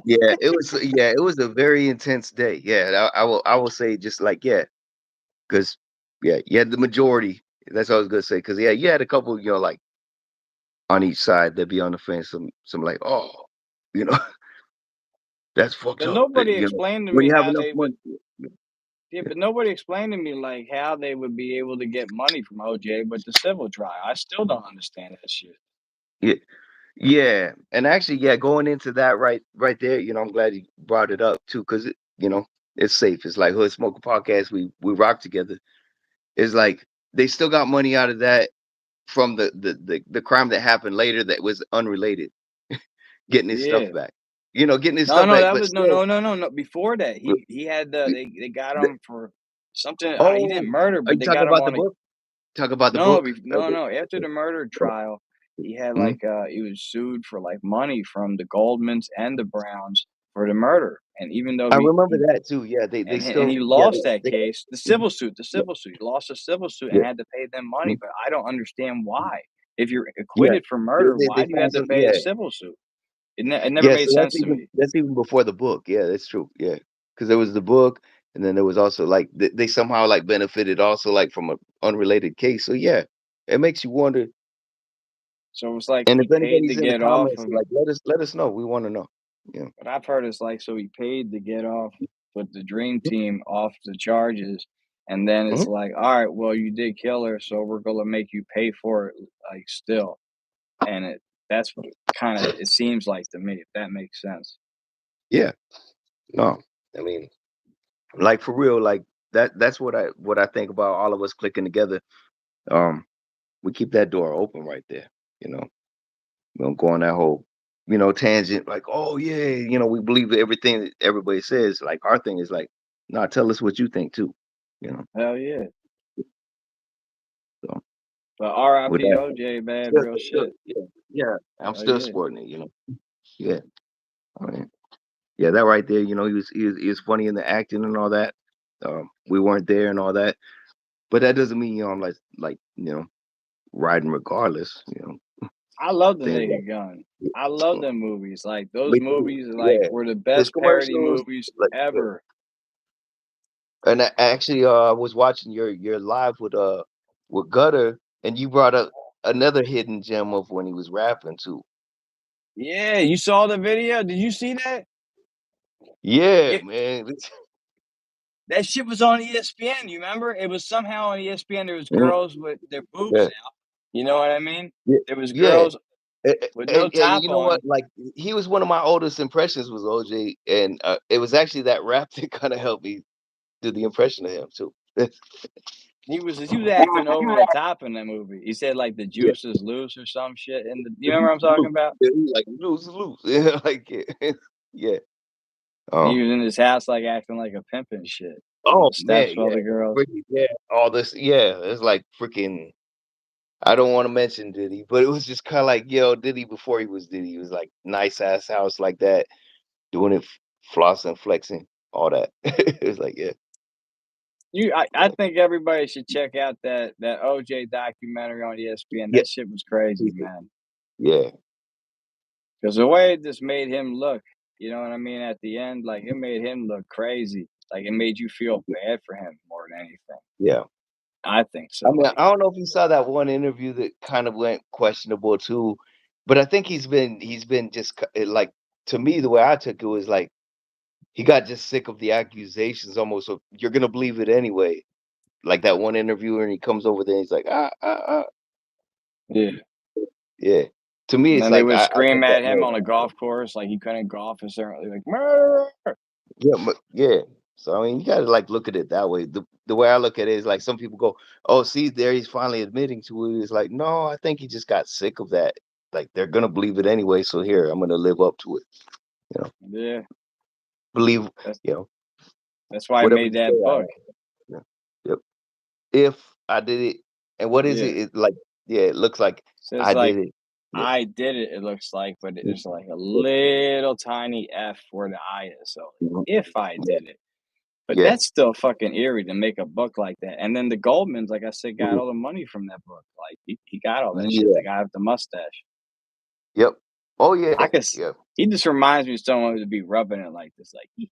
Yeah, it was a very intense day. Yeah, I will say just like, yeah, because yeah, the majority. That's what I was gonna say. Because yeah, you had a couple, like on each side that be on the fence. Some like, oh, you know, that's fucked
But
up.
nobody explained to
When
me
you have
how
enough
they would
money.
yeah, but nobody explained to me, like, how they would be able to get money from OJ with the civil trial. I still don't understand that shit.
Yeah, yeah, and actually, yeah, going into that right there, I'm glad you brought it up too, because it's safe. It's like Hood Smoker Podcast. We rock together. It's like they still got money out of that from the crime that happened later that was unrelated, getting his stuff
Yeah.
back. Getting his
No,
stuff
no,
back,
that
but
was no,
still,
no, no, no, no. Before that,
uh,
he had they got
the,
him for something. He didn't
oh,
murder,
are
but
you
they
talking
got him
about the
on a
book? Talk about the
no,
book?
no, no. After the murder trial, he had
Mhm.
like he was sued for like money from the Goldmans and the Browns for the murder, and even though
I
he
remember
he
that too. Yeah, they
and he
still yeah
lost that
they
case,
mhm.
the
Yeah,
civil suit, he lost the civil suit and
yeah,
had to pay them money.
mhm,
But I don't understand why. If you're
yeah.
acquitted for murder,
They
why do you have
found
to
some
pay a
yeah.
civil suit? It never
Yeah,
made
so
sense to me.
that's even before the book. Yeah, that's true. Yeah, because there was the book, and then there was also like they somehow like benefited also like from a unrelated case. So yeah, it makes you wonder.
So it's like
And
he
if
paid to
anybody's in the
get off
comments,
of
like let us know. We want to know. Yeah.
what I've heard is like so he paid to get off with the dream team off the charges, and then
Mhm.
it's like, all right, well you did kill her, so we're gonna make you pay for it like still. And that's what kind of it seems like to me, if that makes sense.
Yeah. No. I mean, like for real, like that's what I think about all of us clicking together. Um, we keep that door open right there. You know, we don't go on that whole, tangent like, oh yeah, we believe everything that everybody says. Like our thing is like, nah, tell us what you think too. You know,
Hell yeah.
so
But
with
R.I.P.
that,
OJ, man,
still,
real
still,
shit.
yeah, yeah, I'm
Hell
still
yeah.
supporting it. Yeah, I mean, yeah, that right there. He was funny in the acting and all that. We weren't there and all that, but that doesn't mean I'm like riding regardless.
I love the
Things like
Naked Gun. I love them movies. Like those
me too.
movies, like
Yeah,
were the
his
best parody
commercials,
movies
like, yeah.
ever.
And I actually, I was watching your live with Gutter, and you brought up another hidden gem of when he was rapping too.
Yeah, you saw the video? Did you see that?
Yeah,
Yeah,
man.
that shit was on ESPN. You remember? It was somehow on ESPN. There was
Mhm.
girls with their boobs
Yeah,
out. You know what I mean?
yeah,
There was
yeah.
girls with no
And
top
you know what?
on.
Like he was one of my oldest impressions was OJ, and it was actually that rap that kind of helped me do the impression of him too.
He was acting over the top in that movie. He said like the
Yeah,
juice is loose or some shit. And you remember what I'm talking
loose.
about?
Yeah, he was like loose. Yeah, like yeah, yeah.
And he
Um.
was in his house like acting like a pimp and shit. And
Oh
the steps
man,
for all
yeah,
the girls.
freaking yeah. All this, yeah. It's like freaking. I don't want to mention Diddy, but it was just kind of like, yo, Diddy before he was Diddy. He was like nice ass house like that, doing it, flossing, flexing, all that. It was like, yeah,
I think everybody should check out that OJ documentary on ESPN.
yeah,
That shit was crazy, man.
yeah,
Because the way it just made him look, you know what I mean? At the end, like it made him look crazy. Like it made you feel bad for him more than anything.
yeah.
I think so.
I mean,
Like,
I don't know if you saw that one interview that kind of went questionable too, but I think he's been just like to me the way I took it was like he got just sick of the accusations almost. So you're gonna believe it anyway. Like that one interviewer, and he comes over there, and he's like,
yeah.
yeah. To me,
And
it's
then they
like
would
I
scream
think that
at him
more.
on a golf course, like he couldn't golf, and certainly like murderer.
Yeah, but yeah. So I mean, you gotta like look at it that way. The way I look at it is like some people go, "Oh, see, there he's finally admitting to it." It's like, no, I think he just got sick of that. Like they're gonna believe it anyway. So here, I'm gonna live up to it. You know,
Yeah,
believe.
that's
You know,
that's why I
whatever
made
you say.
that book.
Yeah. Yep. If I did it, and what is
Yeah,
it? It like, yeah, it looks like
so it's
I did
like
it. Yeah.
I did it. It looks like, but
Mhm.
there's like a
Yeah.
little tiny F where the I is. So
Mhm.
if I
Yeah.
did it. But
Yeah.
that's still fucking eerie to make a book like that. And then the Goldmans, like I said, got
Mhm.
all the money from that book. Like he got all that shit.
Yeah.
The guy with the mustache.
Yep. Oh
I
yeah.
could.
Yeah.
He just reminds me of someone to be rubbing it like this, like you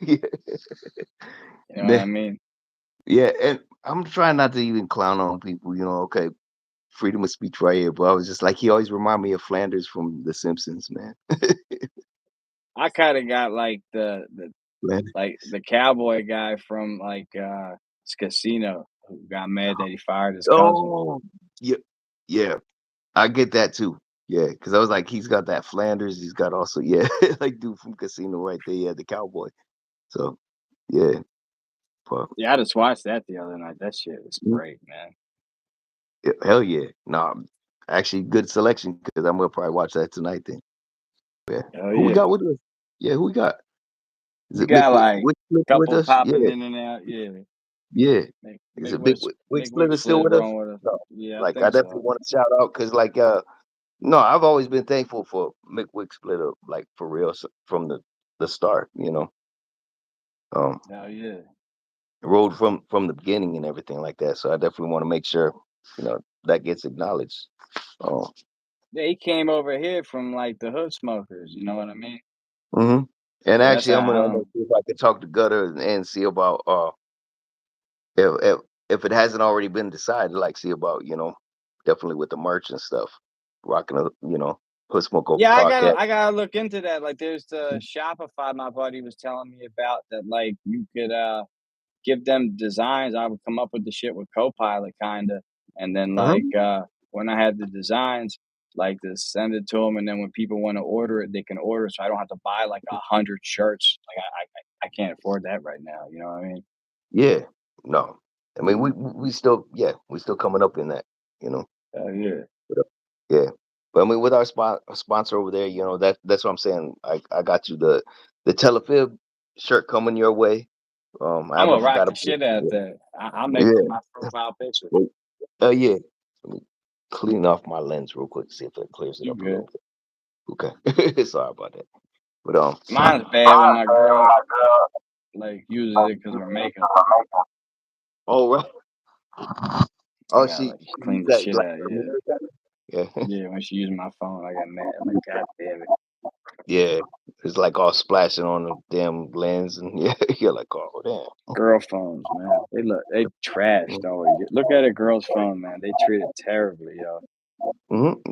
Yeah.
know what I mean.
Yeah, and I'm trying not to even clown on people, okay, freedom of speech right here, but I was just like, he always remind me of Flanders from The Simpsons, man.
I kind of got like the
Flanders.
like the cowboy guy from like Casino who got mad that he fired his cousin.
Oh, yeah, yeah, I get that too. Yeah, because I was like, he's got that Flanders, he's got also, yeah, like dude from Casino right there, yeah, the cowboy. So, yeah, but
Yeah, I just watched that the other night. That shit was
mm,
great, man.
yeah, hell yeah. Nah, actually, good selection because I'm gonna probably watch that tonight then. Yeah.
Oh
Who we
yeah,
got with us? Yeah, who we got? Is
we
it Mick,
got like
Mick with
couple
us?
popping
Yeah.
in and out. Yeah.
Yeah. Is
Make
it Big
Wick
Wig
make Wick
Splitter still
split
with us?
wrong with us.
No.
Yeah, I
Like I
think
definitely
so.
want to shout out because no, I've always been thankful for Mick Wick Splitter, like for real, from the start. Um,
Hell yeah.
road from the beginning and everything like that. So I definitely want to make sure that gets acknowledged. Um,
Yeah, he came over here from like the hood smokers, you know what I mean?
hmm And
So that's
actually,
how
I'm gonna see if I can talk to Gutter and see about if it hasn't already been decided, like see about definitely with the merch and stuff, rocking a Hood Smoke Over
yeah,
podcast.
I gotta look into that. Like there's the Shopify my buddy was telling me about that like you could give them designs. I would come up with the shit with Copilot kinda. And then like
Mhm.
when I have the designs, like to send it to them and then when people want to order it, they can order so I don't have to buy like 100 shirts. Like I can't afford that right now, you know what I mean?
Yeah, no, I mean we still we still coming up in that, you know.
Yeah.
But, yeah, but I mean with our sponsor over there, that's what I'm saying. I got you the Telefib shirt coming your way. I
I'm
haven't
gonna rock
forgot
the
about
shit out of
it.
that. I'll make that
Yeah.
my profile picture.
Yeah. Let me clean off my lens real quick, see if it clears it
You
up a
good.
little bit. Okay. Sorry about that. But
Mine's bad when my girl like uses it because of her makeup.
oh right.
I
Oh,
gotta
she
like
used
clean the
that
shit
like
out.
a
Yeah,
mirror kind of? Yeah.
yeah. When she used my phone, I got mad. I'm like, God damn it.
Yeah. It's like all splashing on the damn lens, and yeah, you're like, oh damn.
Girl phones, man. They trashed always. Look at a girl's phone, man. They treat it terribly, yo.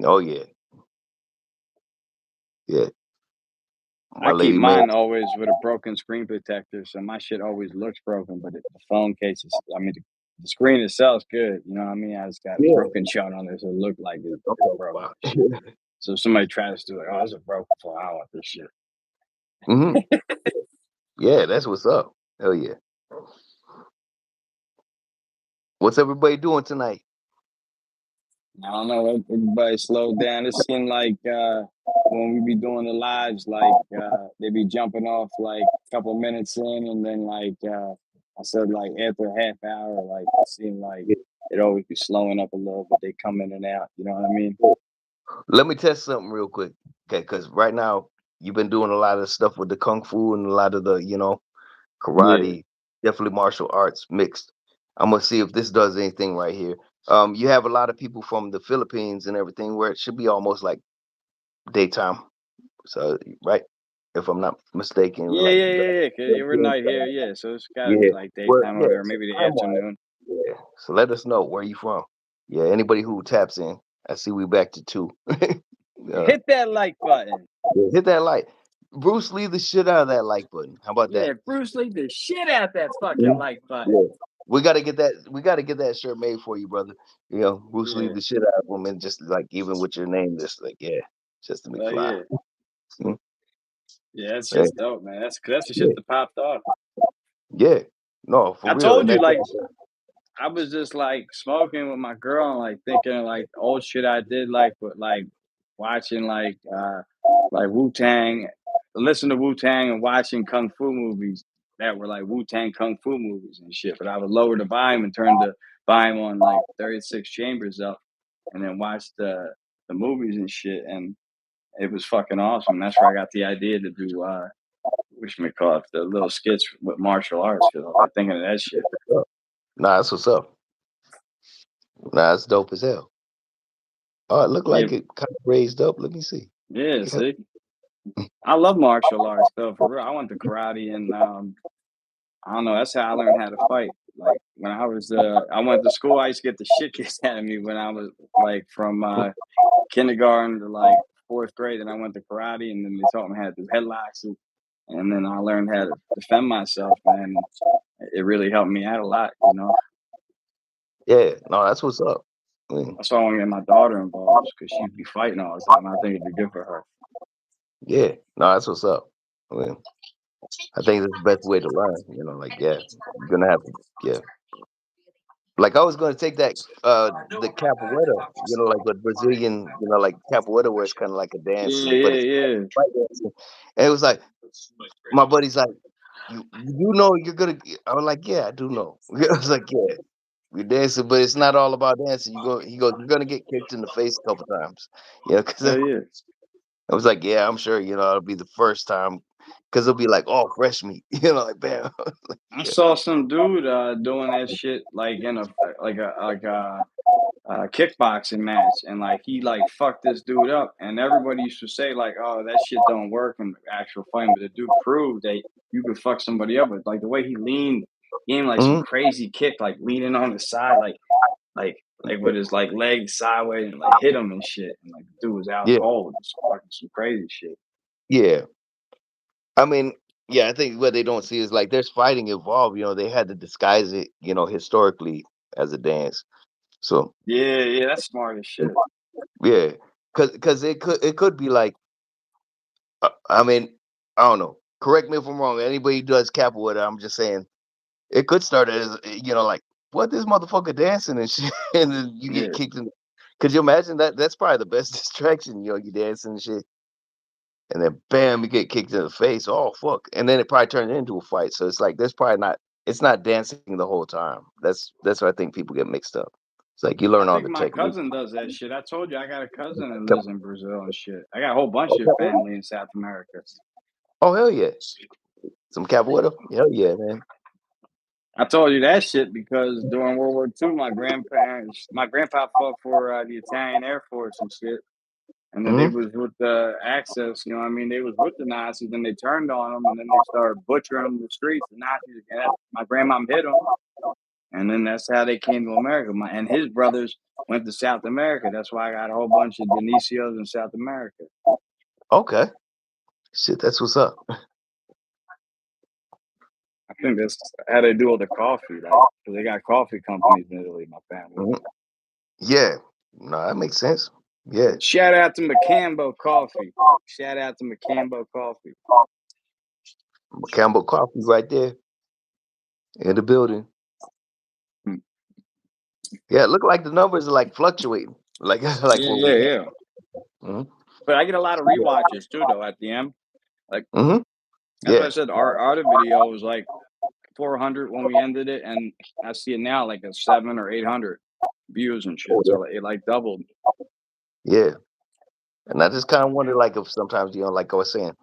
Oh yeah, yeah. My
I keep
lady made.
mine always with a broken screen protector, so my shit always looks broken. But the phone case is, I mean, the screen itself's good. You know what I mean? I just got a
Yeah.
broken shot on there, so it looked like it's
Okay.
broken
Wow.
and shit. So if somebody tries to do like, oh, it's a broken phone. I don't want this shit.
hmm Yeah, that's what's up. Hell yeah. What's everybody doing tonight?
I don't know. Everybody slowed down. It seemed like when we be doing the lives, like they be jumping off like a couple minutes in, and then like I said, like after a half hour, like it seemed like it always be slowing up a little, but they come in and out. You know what I mean?
Let me test something real quick. Okay, because right now you've been doing a lot of stuff with the kung fu and a lot of the,
Yeah.
karate, definitely martial arts mixed. I'm gonna see if this does anything right here. You have a lot of people from the Philippines and everything where it should be almost like daytime. So right, if I'm not mistaken,
Yeah,
like
yeah, yeah, yeah. 'Cause every night here, yeah. So it's got to be
yeah,
like
well,
daytime
yeah.
over there,
So
maybe the
time wise,
afternoon.
yeah. So let us know where you from. Yeah, anybody who taps in. I see we back to two. uh,
Hit that like button.
yeah, hit that like Bruce Lee the shit out of that like button. How about that?
Yeah, Bruce Lee the shit out that fucking
Mhm.
like
Yeah.
button.
We gotta get that. We gotta get that shirt made for you, brother. Bruce Lee
Yeah.
the shit out of him, and just like even with your name, just like Chester
Oh
McFly.
yeah.
Mhm.
Yeah, that's
Yeah,
just dope, man. That's the shit
yeah,
that popped off.
yeah. No, for
I
real.
told
And
you,
that's
like, I was just like smoking with my girl and like thinking like old shit I did, like with like watching like Wu Tang, listen to Wu Tang and watching kung fu movies that were like Wu Tang kung fu movies and shit. But I would lower the volume and turn the volume on like 36 chambers up, and then watch the movies and shit. And it was fucking awesome. That's where I got the idea to do which may call it the little skits with martial arts because I was like thinking of that shit.
what's up. Nah, that's what's up. Nah, it's dope as hell. Oh, it looked
Yeah,
like it kind of raised up. Let me see.
yeah.
Yeah.
See, I love martial arts though. For real, I went to karate and I don't know. That's how I learned how to fight. Like when I went to school. I used to get the shit kicked out of me when I was like from kindergarten to like fourth grade. And I went to karate, and then they taught me how to do headlocks, and then I learned how to defend myself. Man, it really helped me out a lot. You know,
Yeah. No, that's what's up. I mean,
that's why I want to get my daughter involved because she'd be fighting all the time. I think it'd be good for her.
yeah. No, that's what's up. I mean, I think that's the best way to learn. Like you're gonna have to yeah. Like I was gonna take that the capoeira, like the Brazilian, like capoeira where it's kinda like a dance
Yeah,
and but
yeah,
it's
yeah.
fight dancing. And it was like my buddy's like, you know you're gonna. I was like, yeah, I do know. I was like, yeah, we're dancing, but it's not all about dancing. He goes, you're gonna get kicked in the face a couple times. Because
Hell yeah.
I was like, yeah, I'm sure. It'll be the first time because it'll be like, oh, fresh meat. Like bam. Like,
I
yeah.
saw some dude doing that shit like in a kickboxing match, and like he like fucked this dude up, and everybody used to say like, "Oh, that shit don't work in actual fighting," but the dude proved that you could fuck somebody up. But like the way he leaned, he aimed like some
Mhm.
crazy kick, like leaning on the side, like with his like legs sideways, and like hit him and shit. And like the dude was out
Yeah,
cold, just fucking some crazy shit.
yeah. I mean, yeah, I think what they don't see is like there's fighting involved. They had to disguise it, historically as a dance. So
Yeah, yeah, that's smart as shit.
yeah, because it could be like, I mean, I don't know. Correct me if I'm wrong. Anybody who does capoeira, I'm just saying it could start as like what this motherfucker dancing and shit, and then you get
Yeah.
kicked in. Could you imagine that? That's probably the best distraction. You dancing and shit, and then bam, you get kicked in the face. Oh fuck! And then it probably turns into a fight. So it's like there's probably not. It's not dancing the whole time. That's what I think people get mixed up. It's like you
I
learn all
think
the
my
technique.
cousin does that shit. I told you I got a cousin that
Cap-
lives in Brazil and shit. I got a whole bunch of
Capoeira?
family in South America.
Oh hell yeah! Some capoeira? Hell yeah, man.
I told you that shit because during World War II, my grandpa fought for the Italian Air Force and shit. And then they
Hmm.
was with the Axis, you know what I mean? They was with the Nazis, and they turned on them, and then they started butchering them in the streets, the Nazis. And my grandmom hit them, and then that's how they came to America. And his brothers went to South America. That's why I got a whole bunch of Denicios in South America.
Okay. Shit, that's what's up.
I think that's how they do all the coffee, like, 'cause they got coffee companies in Italy, my family.
Mhm. Yeah. No, that makes sense. Yeah.
Shout out to McCambo Coffee. Shout out to McCambo Coffee.
Campbell Coffee right there in the building.
Hmm.
Yeah, it look like the numbers are like fluctuating. Like like
Yeah,
what
yeah,
we
yeah.
had. Hmm.
But I get a lot of rewatches too, though. At the end, like
Hmm.
that's why I
Yeah.
said our other video was like 400 when we ended it, and I see it now like a 700 or 800 views and shit.
Oh, yeah.
So it like doubled.
Yeah. And I just kind of wonder, like, if sometimes, like I was saying,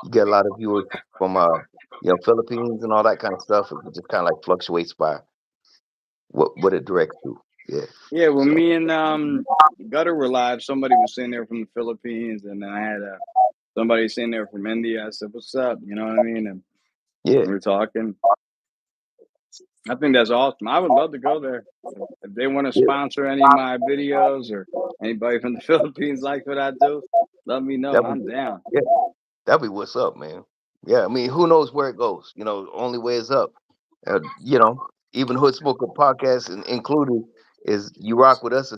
you get a lot of viewers from, Philippines and all that kind of stuff. It just kind of like fluctuates by what it directs to. Yeah.
Yeah, when
So
me and Gutter were live, somebody was sitting there from the Philippines, and then I had somebody sitting there from India. I said, "What's up?" You know what I mean? And
yeah,
we were talking. I think that's awesome. I would love to go there. If they want to
yeah,
sponsor any of my videos, or anybody from the Philippines likes what I do, let me know.
that be
I'm down.
yeah, that be what's up, man. Yeah, I mean, who knows where it goes? Only way is up. Uh, you know, even Hood Smoker podcast included is you rock with us,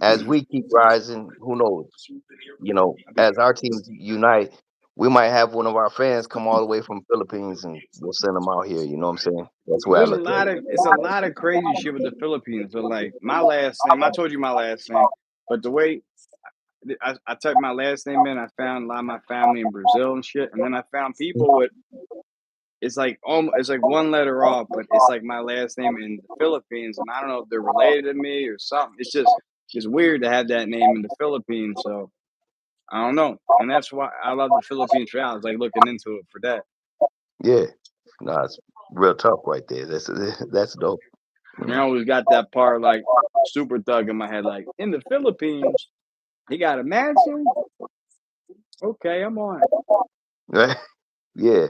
as we keep rising. Who knows? As our teams unite, we might have one of our fans come all the way from Philippines, and we'll send them out here. You know what I'm saying? That's the way I
There's a
look at
lot
it.
of it's a lot of crazy shit with the Philippines. So like my last name, I told you my last name, but the way I typed my last name in, I found a lot of my family in Brazil and shit, and then I found people with it's like one letter off, but it's like my last name in the Philippines, and I don't know if they're related to me or something. It's weird to have that name in the Philippines, so I don't know, and that's why I love the Philippines for that. I was like looking into it for that.
Yeah, no, it's real tough right there. That's that's dope.
And I
Mm.
always got that part like super thug in my head, like in the Philippines, he got a mansion. Okay, I'm on it.
Right? Yeah,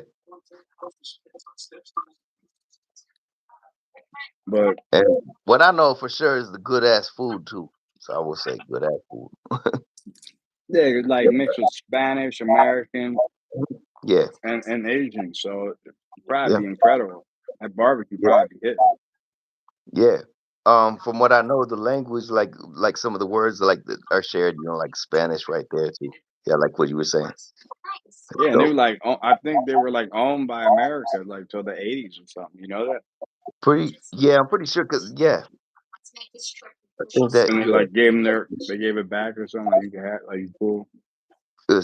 But
and what I know for sure is the good ass food too. So I will say good ass food.
yeah, it's like mixed with Spanish, American,
Yeah,
and Asian, so it'd probably
yeah,
be incredible. That barbecue
yeah,
probably be hitting.
yeah. From what I know, the language, like some of the words like that are shared, like Spanish right there too. Yeah, like what you were saying.
Yeah, and they were
So
like, I think they were like owned by America like till the '80s or something. You know that?
yeah, I'm pretty sure. Cause yeah, I think that
And they
yeah,
like they gave it back or something. Like you can have like you cool.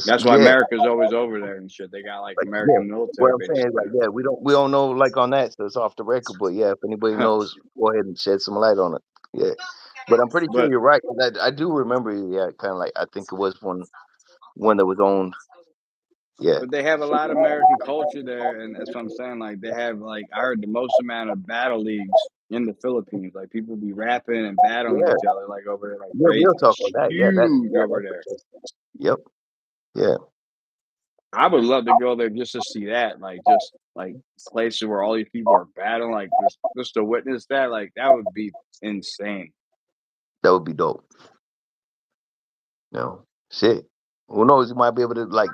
That's why
Yeah,
America's always over there and shit. They got like
like yeah.
American
What
military
I'm
bases
saying is like
there.
yeah, we don't know like on that, so it's off the record. But yeah, if anybody knows, go ahead and shed some light on it. Yeah, but I'm pretty sure
but
you're right. 'Cause I do remember. Yeah, kind of like I think it was one that was owned. Yeah,
but they have a lot of American culture there, and that's what I'm saying. Like they have like I heard the most amount of battle leagues in the Philippines. Like people be rapping and battling
yeah,
each other like over there like
yeah. We'll
crazy.
talk on
It's
that.
huge
Yeah,
over
that's the
there.
place. Yep. Yeah.
I would love to go there just to see that, like just like places where all these people are battling, like just to witness that, like that would be insane.
That would be dope. No shit. Who knows? You might be able to like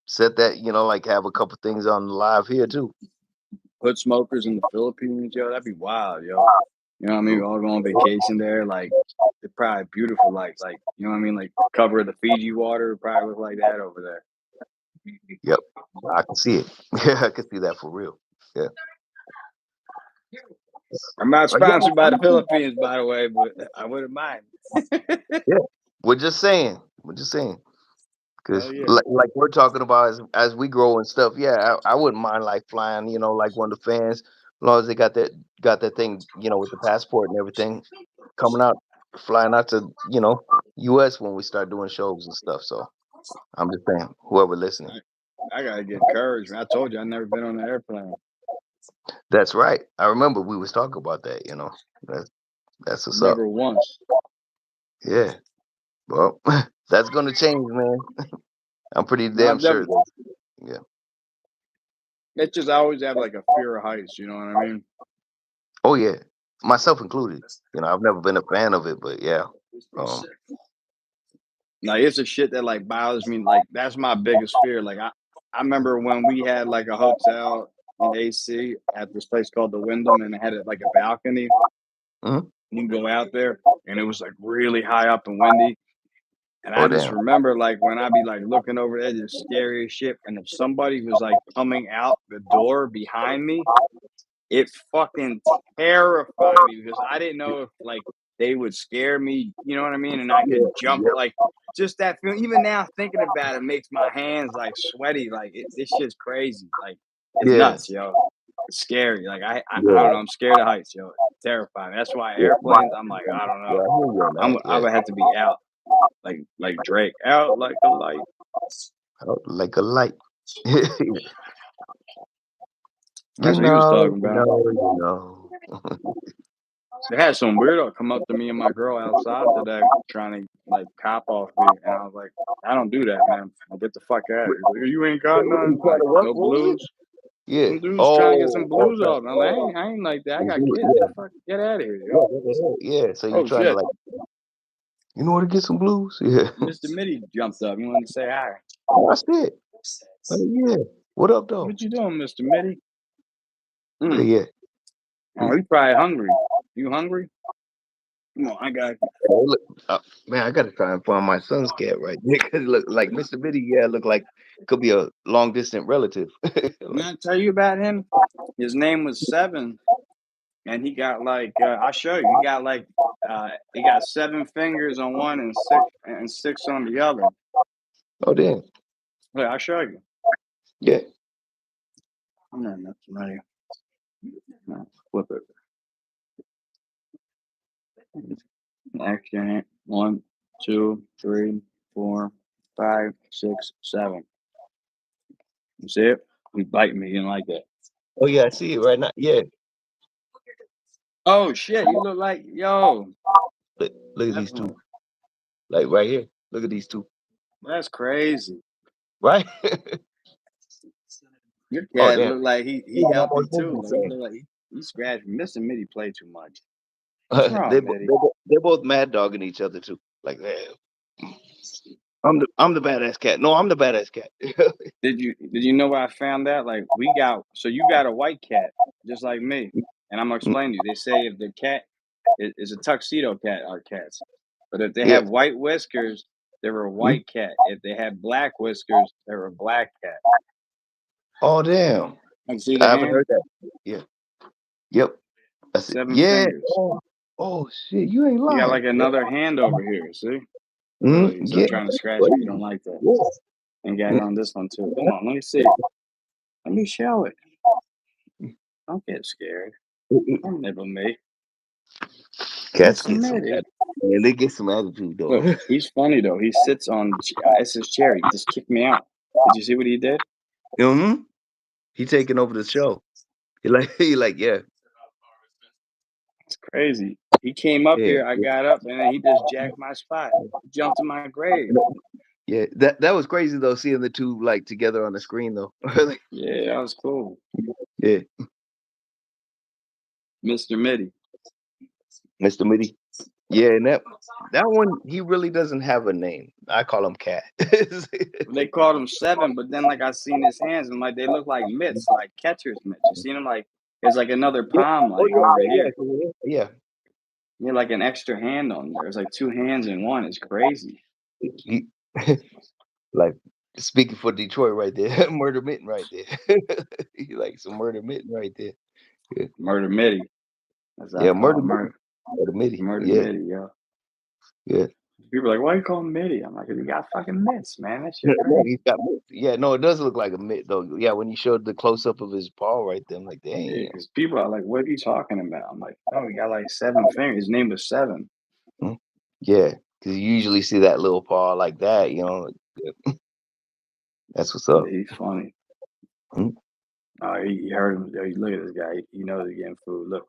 set that. Like have a couple things on live here too.
Hood smokers in the Philippines, yo, that'd be wild, yo. You know what I mean? We all go on vacation there, like it's probably beautiful, like you know what I mean? Like the cover of the Fiji water would probably look like that over there.
Yep. I can see it. Yeah, I can see that for real. Yeah.
I'm not
But yeah,
sponsored by the Philippines, by the way, but I wouldn't mind.
yeah. We're just saying. We're just saying.
Hell
Because
yeah.
like we're talking about as we grow and stuff, yeah, I wouldn't mind like flying, like one of the fans, as long as they got that thing, with the passport and everything, coming out, flying out to, US when we start doing shows and stuff. So I'm just saying, whoever listening.
I gotta get encouraged. I told you I've never been on an airplane.
That's right. I remember we was talking about that. That's what's up.
Never once.
Yeah. Well, that's gonna change, man. I'm pretty
No,
damn
I've
sure.
never.
Yeah.
It's just I always have like a fear of heights. You know what I mean?
Oh yeah. Myself included. I've never been a fan of it, but yeah. Um,
Like it's a shit that like bothers me. Like that's my biggest fear. Like I remember when we had like a hotel in AC at this place called the Wyndham, and it had like a balcony.
mhm.
You can go out there, and it was like really high up and windy. And I
Oh
just
damn.
remember like when I be like looking over there, just scary as shit. And if somebody was like coming out the door behind me, it fucking terrified me because I didn't know if like they would scare me, you know what I mean? And I
Yeah.
could jump
Yep.
like just that feeling. Even now thinking about it makes my hands like sweaty. Like this shit's crazy. Like it's
Yeah.
nuts, yo. It's scary. Like I don't know.
Yeah.
I'm scared of heights, yo. It's terrifying. That's why
Yeah.
airplanes. I'm like I don't
Yeah.
know.
I hear you on that.
I
Yeah.
would have to be out like Drake out like a light.
Oh, like a light. you
That's what he was
know.
talking
You
about.
know. You know.
They had some weirdo come up to me and my girl outside today trying to like cop off me, and I was like, I don't do that, man. Like, get the fuck out of here. Like, you ain't got
You
none.
trying
Like
to what?
no
What was it?
blues.
Yeah.
Some dudes trying to get some
Oh. Oh.
blues off. I'm like, I ain't like that. I got kids. Get
Yeah.
the fuck get out of here,
Yeah.
yo.
Yeah. So you
Oh
trying to
shit.
like, where to get some blues? Yeah.
Mr. Mitty jumped up. You wanted to say hi.
That's it. Yeah. What up, though?
What you doing, Mr. Mitty? Mm.
Yeah.
Oh, he's probably hungry. You hungry? Come on, I got you.
Hey, look, man, I gotta try and find my son's cat right there because look like Mr. Bitty. Yeah, look like could be a long distant relative.
Didn't
like,
I tell you about him? His name was Seven. And he got like I'll show you. He got 7 fingers on one and six on the other.
oh damn,
Look, I'll show you.
yeah.
I'm not nuts, right? No, flip it. Action. 1, 2, 3, 4, 5, 6, 7. You see it? He bite me. He didn't like that.
Oh yeah, I see it right now. Yeah,
Oh shit! You look like yo.
look at
That's
these two, like right here. Look at these two,
that's crazy.
right?
Your
Oh
cat
damn,
look like
yeah,
he
I'm
healthy
almost
too.
thinking the
Like he
same.
look like he scratched. Mr. Mitty play too much. What's
they
wrong,
bo-
Mitty?
they bo- they're both mad dogging each other too. Like, I'm the badass cat. No, I'm the badass cat.
Did you know what I found out? Like we got so you got a white cat just like me, and I'm gonna explain to you. They say if the cat is a tuxedo cat, are cats, but if they
yeah.
have white whiskers, they're a
Mhm.
white cat. If they have black whiskers, they're a black cat.
Oh damn,
Like see the
I haven't
hand,
heard that. Yeah. Yep. That's it.
seven
Yeah.
fingers.
Oh shit, you ain't
You got
lying.
like another hand over here. See,
Mhm,
so he's
yeah,
trying to scratch
crazy.
me. You don't like that.
Yeah.
And got it on this one too. Come on, let me see. Let me show it. Don't get scared. Don't nibble me.
Cats
It's
get some
Mitty.
yeah, they get some attitude though.
Look, he's funny though. He sits on it's his chair. He just kicked me out. Did you see what he did?
Mm-hmm. He taking over the show. He like, yeah,
It's crazy. He came up
yeah,
here. I got up, and then he just jacked my spot. He jumped in my grave.
yeah. That was crazy though, seeing the two like together on the screen though. Like,
Yeah, that was cool.
yeah,
Mr. Mitty.
Mr. Mitty. Yeah, and that one he really doesn't have a name. I call him Cat.
They called him Seven, but then like I seen his hands, and like they look like mitts, like catcher's mitts. You seen him like there's like another
Yeah.
palm
Oh
like over here.
yeah.
Yeah, like an extra hand on there. It's like two hands in one. It's crazy.
He, like speaking for Detroit right there, murder mitten right there. He like some murder mitten right there. Yeah,
Murder Mitty. That's what I
yeah,
call
murder
him.
mitten, murder mitty.
Murder
Yeah,
Mitty, yo.
yeah.
People are like, why you call him Mitty? I'm like, 'cause he got fucking mitts, man. That shit
No, he's
crazy.
got mitts. Yeah, no, it does look like a mitt though. Yeah, when you showed the close up of his paw right there, I'm like,
Yeah,
damn.
because people are like, what are you talking about? I'm like, oh, he got like seven fingers. His name was Seven.
Mm. Yeah, because you usually see that little paw like that. Like, yeah, that's what's
Yeah,
up.
he's funny.
Mm.
Oh, he heard him. Yo, look at this guy. He knows he's getting food. Look.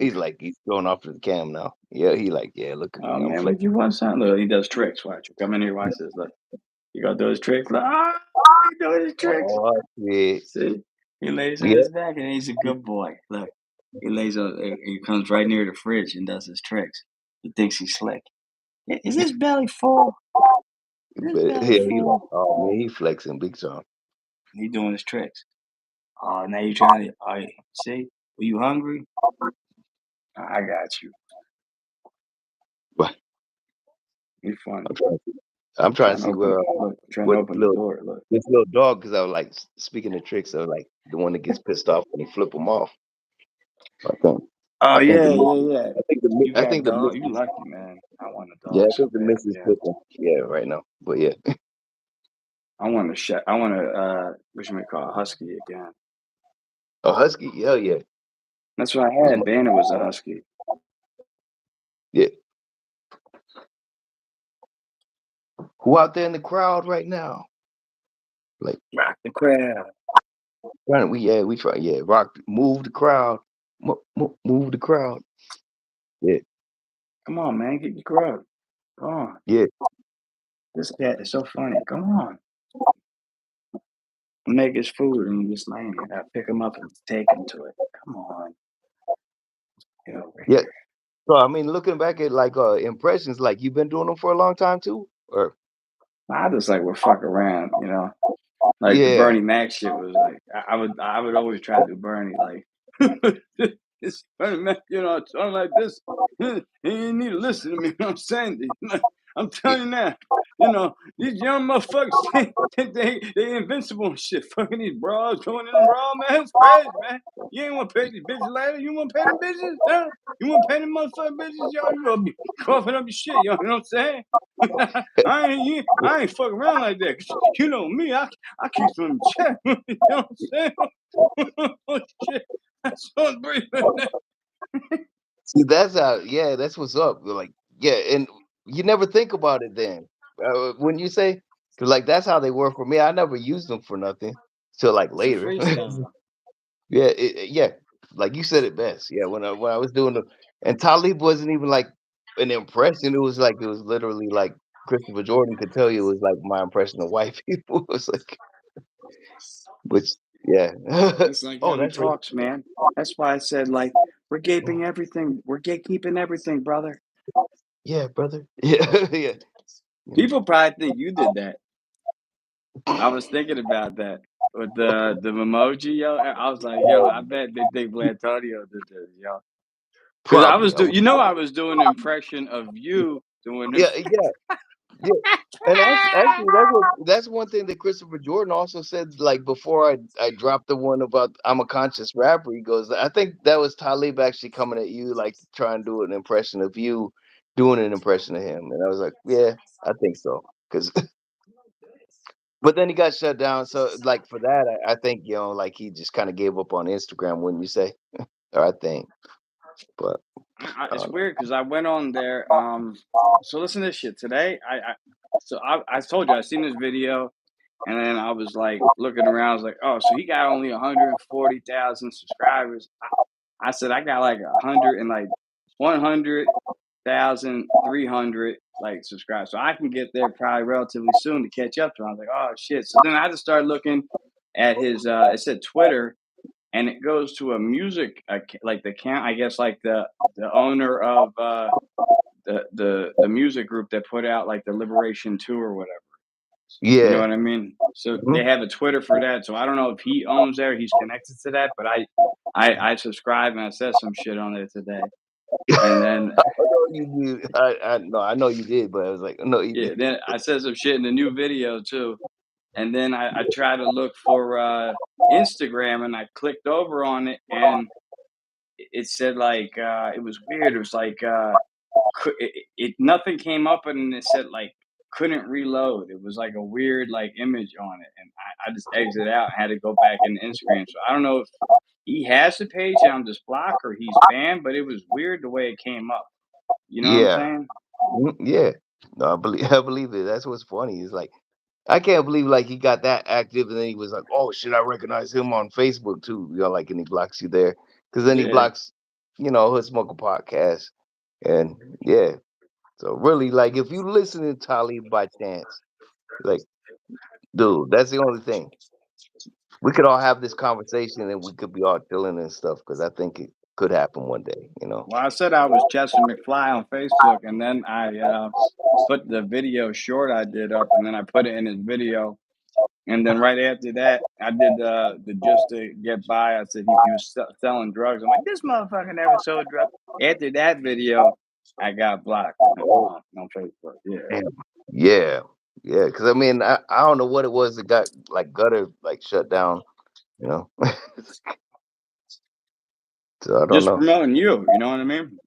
He's like he's going off to the cam now. Yeah, he like yeah. Look at
Oh
me, I'm
man, what
flexing.
you want, son? Look, he does tricks. Watch. Come in here. Watch this. Look. You got those tricks. Look, he doing his tricks.
Oh shit.
See, he lays on
Yeah.
his back and he's a good boy. Look, he lays on. He comes right near the fridge and does his tricks. He thinks he's slick. Is his belly full? Is his
But
belly
yeah, he like,
full?
oh man, he flexing big time.
He doing his tricks. Oh, now you trying to. Oh, see, are you hungry? I got you.
But
You
I'm
funny.
trying, I'm trying to
Trying to
see
open.
where
Look, trying to
what
open the
little
door. Look.
this little dog because I was like speaking of tricks of like the one that gets pissed off when he flip them off. I think
Oh
I think
yeah,
the
yeah,
miss-
yeah.
I think the
You
I
got
think the
dog.
miss
You
is
lucky, man. I want a
yeah
dog
I
so
think the
bad.
miss is
Yeah.
flipping yeah right now. But yeah.
I want to shut. I want to. What you may call a husky again.
Oh husky, hell yeah.
That's what I
Those
had. Banner was a husky.
yeah. Who out there in the crowd right now? Like
Rock the crowd.
we try yeah rock move the crowd move the crowd yeah
Come on, man. Get your grub. Come on.
yeah
This cat is so funny. Come on. Make his food and you just laying there. I pick him up and take him to it. Come on. Get over
yeah.
here.
So I mean, looking back at like impressions, like you've been doing them for a long time too, or
I just like would fuck around, you know. Like the
yeah,
Bernie Mac shit was like I would always try to do Bernie like this Bernie Mac, you know, talking like this. You ain't need to listen to me. You know what I'm saying? I'm
yeah,
telling you now, you know, these young motherfuckers think they invincible and shit. Fucking these bras going in the bra, man. It's crazy, man. You ain't want to pay these bitches later. You want to pay them bitches? Huh? You want to pay them motherfucking bitches? Yo, you gonna be coughing up your shit. You know what I'm saying? I ain't fucking around like that. 'Cause you know me, I keep them in check. You know what I'm saying? Oh shit, that's so breathing.
see that's how yeah that's what's up. Like yeah, and you never think about it then when you say because like that's how they were for me. I never used them for nothing till like
It's a
later.
freestyle.
Yeah, yeah, like you said it best. Yeah, when I was doing the and Talib wasn't even like an impression. It was like it was literally like Christopher Jordan could tell you it was like my impression of white people. It was like, which yeah.
It's like
Oh,
how he
that's right.
talks, man. That's why I said like we're gaping everything. We're gatekeeping everything, brother.
Yeah, brother. Yeah, yeah.
People probably think you did that. I was thinking about that with the emoji, yo. I was like, yo, I bet they think Blatonino did this, yo. Because I
Probably.
was doing, I was doing an impression of you doing
Yeah,
it.
yeah, yeah. And actually, that's one thing that Christopher Jordan also said. Like before, I dropped the one about I'm a conscious rapper. He goes, I think that was Talib actually coming at you, like trying to do an impression of you, doing an impression of him. And I was like, yeah, I think so, because But then he got shut down. So like for that, I think like he just kind of gave up on Instagram, wouldn't you say? Or I think, but
It's
uh,
weird because I went on there. So listen to this shit today. I told you I seen this video, and then I was like looking around. I was like, oh, so he got only 140,000 subscribers. I said I got like 100,300 like subscribers, so I can get there probably relatively soon to catch up to him. I was like, oh shit. So then I just started looking at his. It said Twitter, and it goes to a music like the account, I guess, like the owner of the music group that put out like the Liberation Tour or whatever. You know
yeah.
what I mean? So they
Mhm.
have a Twitter for that. So I don't know if he owns there, he's connected to that, but I subscribe and I said some shit on it today. And then
I know you did. I no, I know you did, but I was like, no, you
yeah,
did.
then I said some shit in the new video too. And then I tried to look for Instagram and I clicked over on it and it said like it was weird. It was like nothing came up and it said like couldn't reload. It was like a weird like image on it, and I just exited out and had to go back into Instagram. So I don't know if he has the page and I'm just blocked or he's banned, but it was weird the way it came up. You know what I'm
Yeah,
saying?
yeah. No, I believe I believe it. That's what's funny. It's like I can't believe like he got that active, and then he was like, "Oh shit, I recognize him on Facebook too." Like, and he blocks you there because then he
Yeah.
blocks, Hood Smoker podcast, and yeah. So really, like, if you listen to Talib by chance, like, dude, that's the only thing. We could all have this conversation, and we could be all chilling and stuff because I think it could happen one day.
Well, I said I was ChesterMcFly on Facebook, and then I put the video short I did up, and then I put it in his video. And then right after that, I did the just to get by. I said he was selling drugs. I'm like, this motherfucker never sold drugs. After that video, I got blocked on Facebook. Yeah,
Damn. Yeah, yeah. Because I mean, I don't know what it was that got like gutter like shut down. You know, so I don't
just
know.
promoting you. You know what I mean?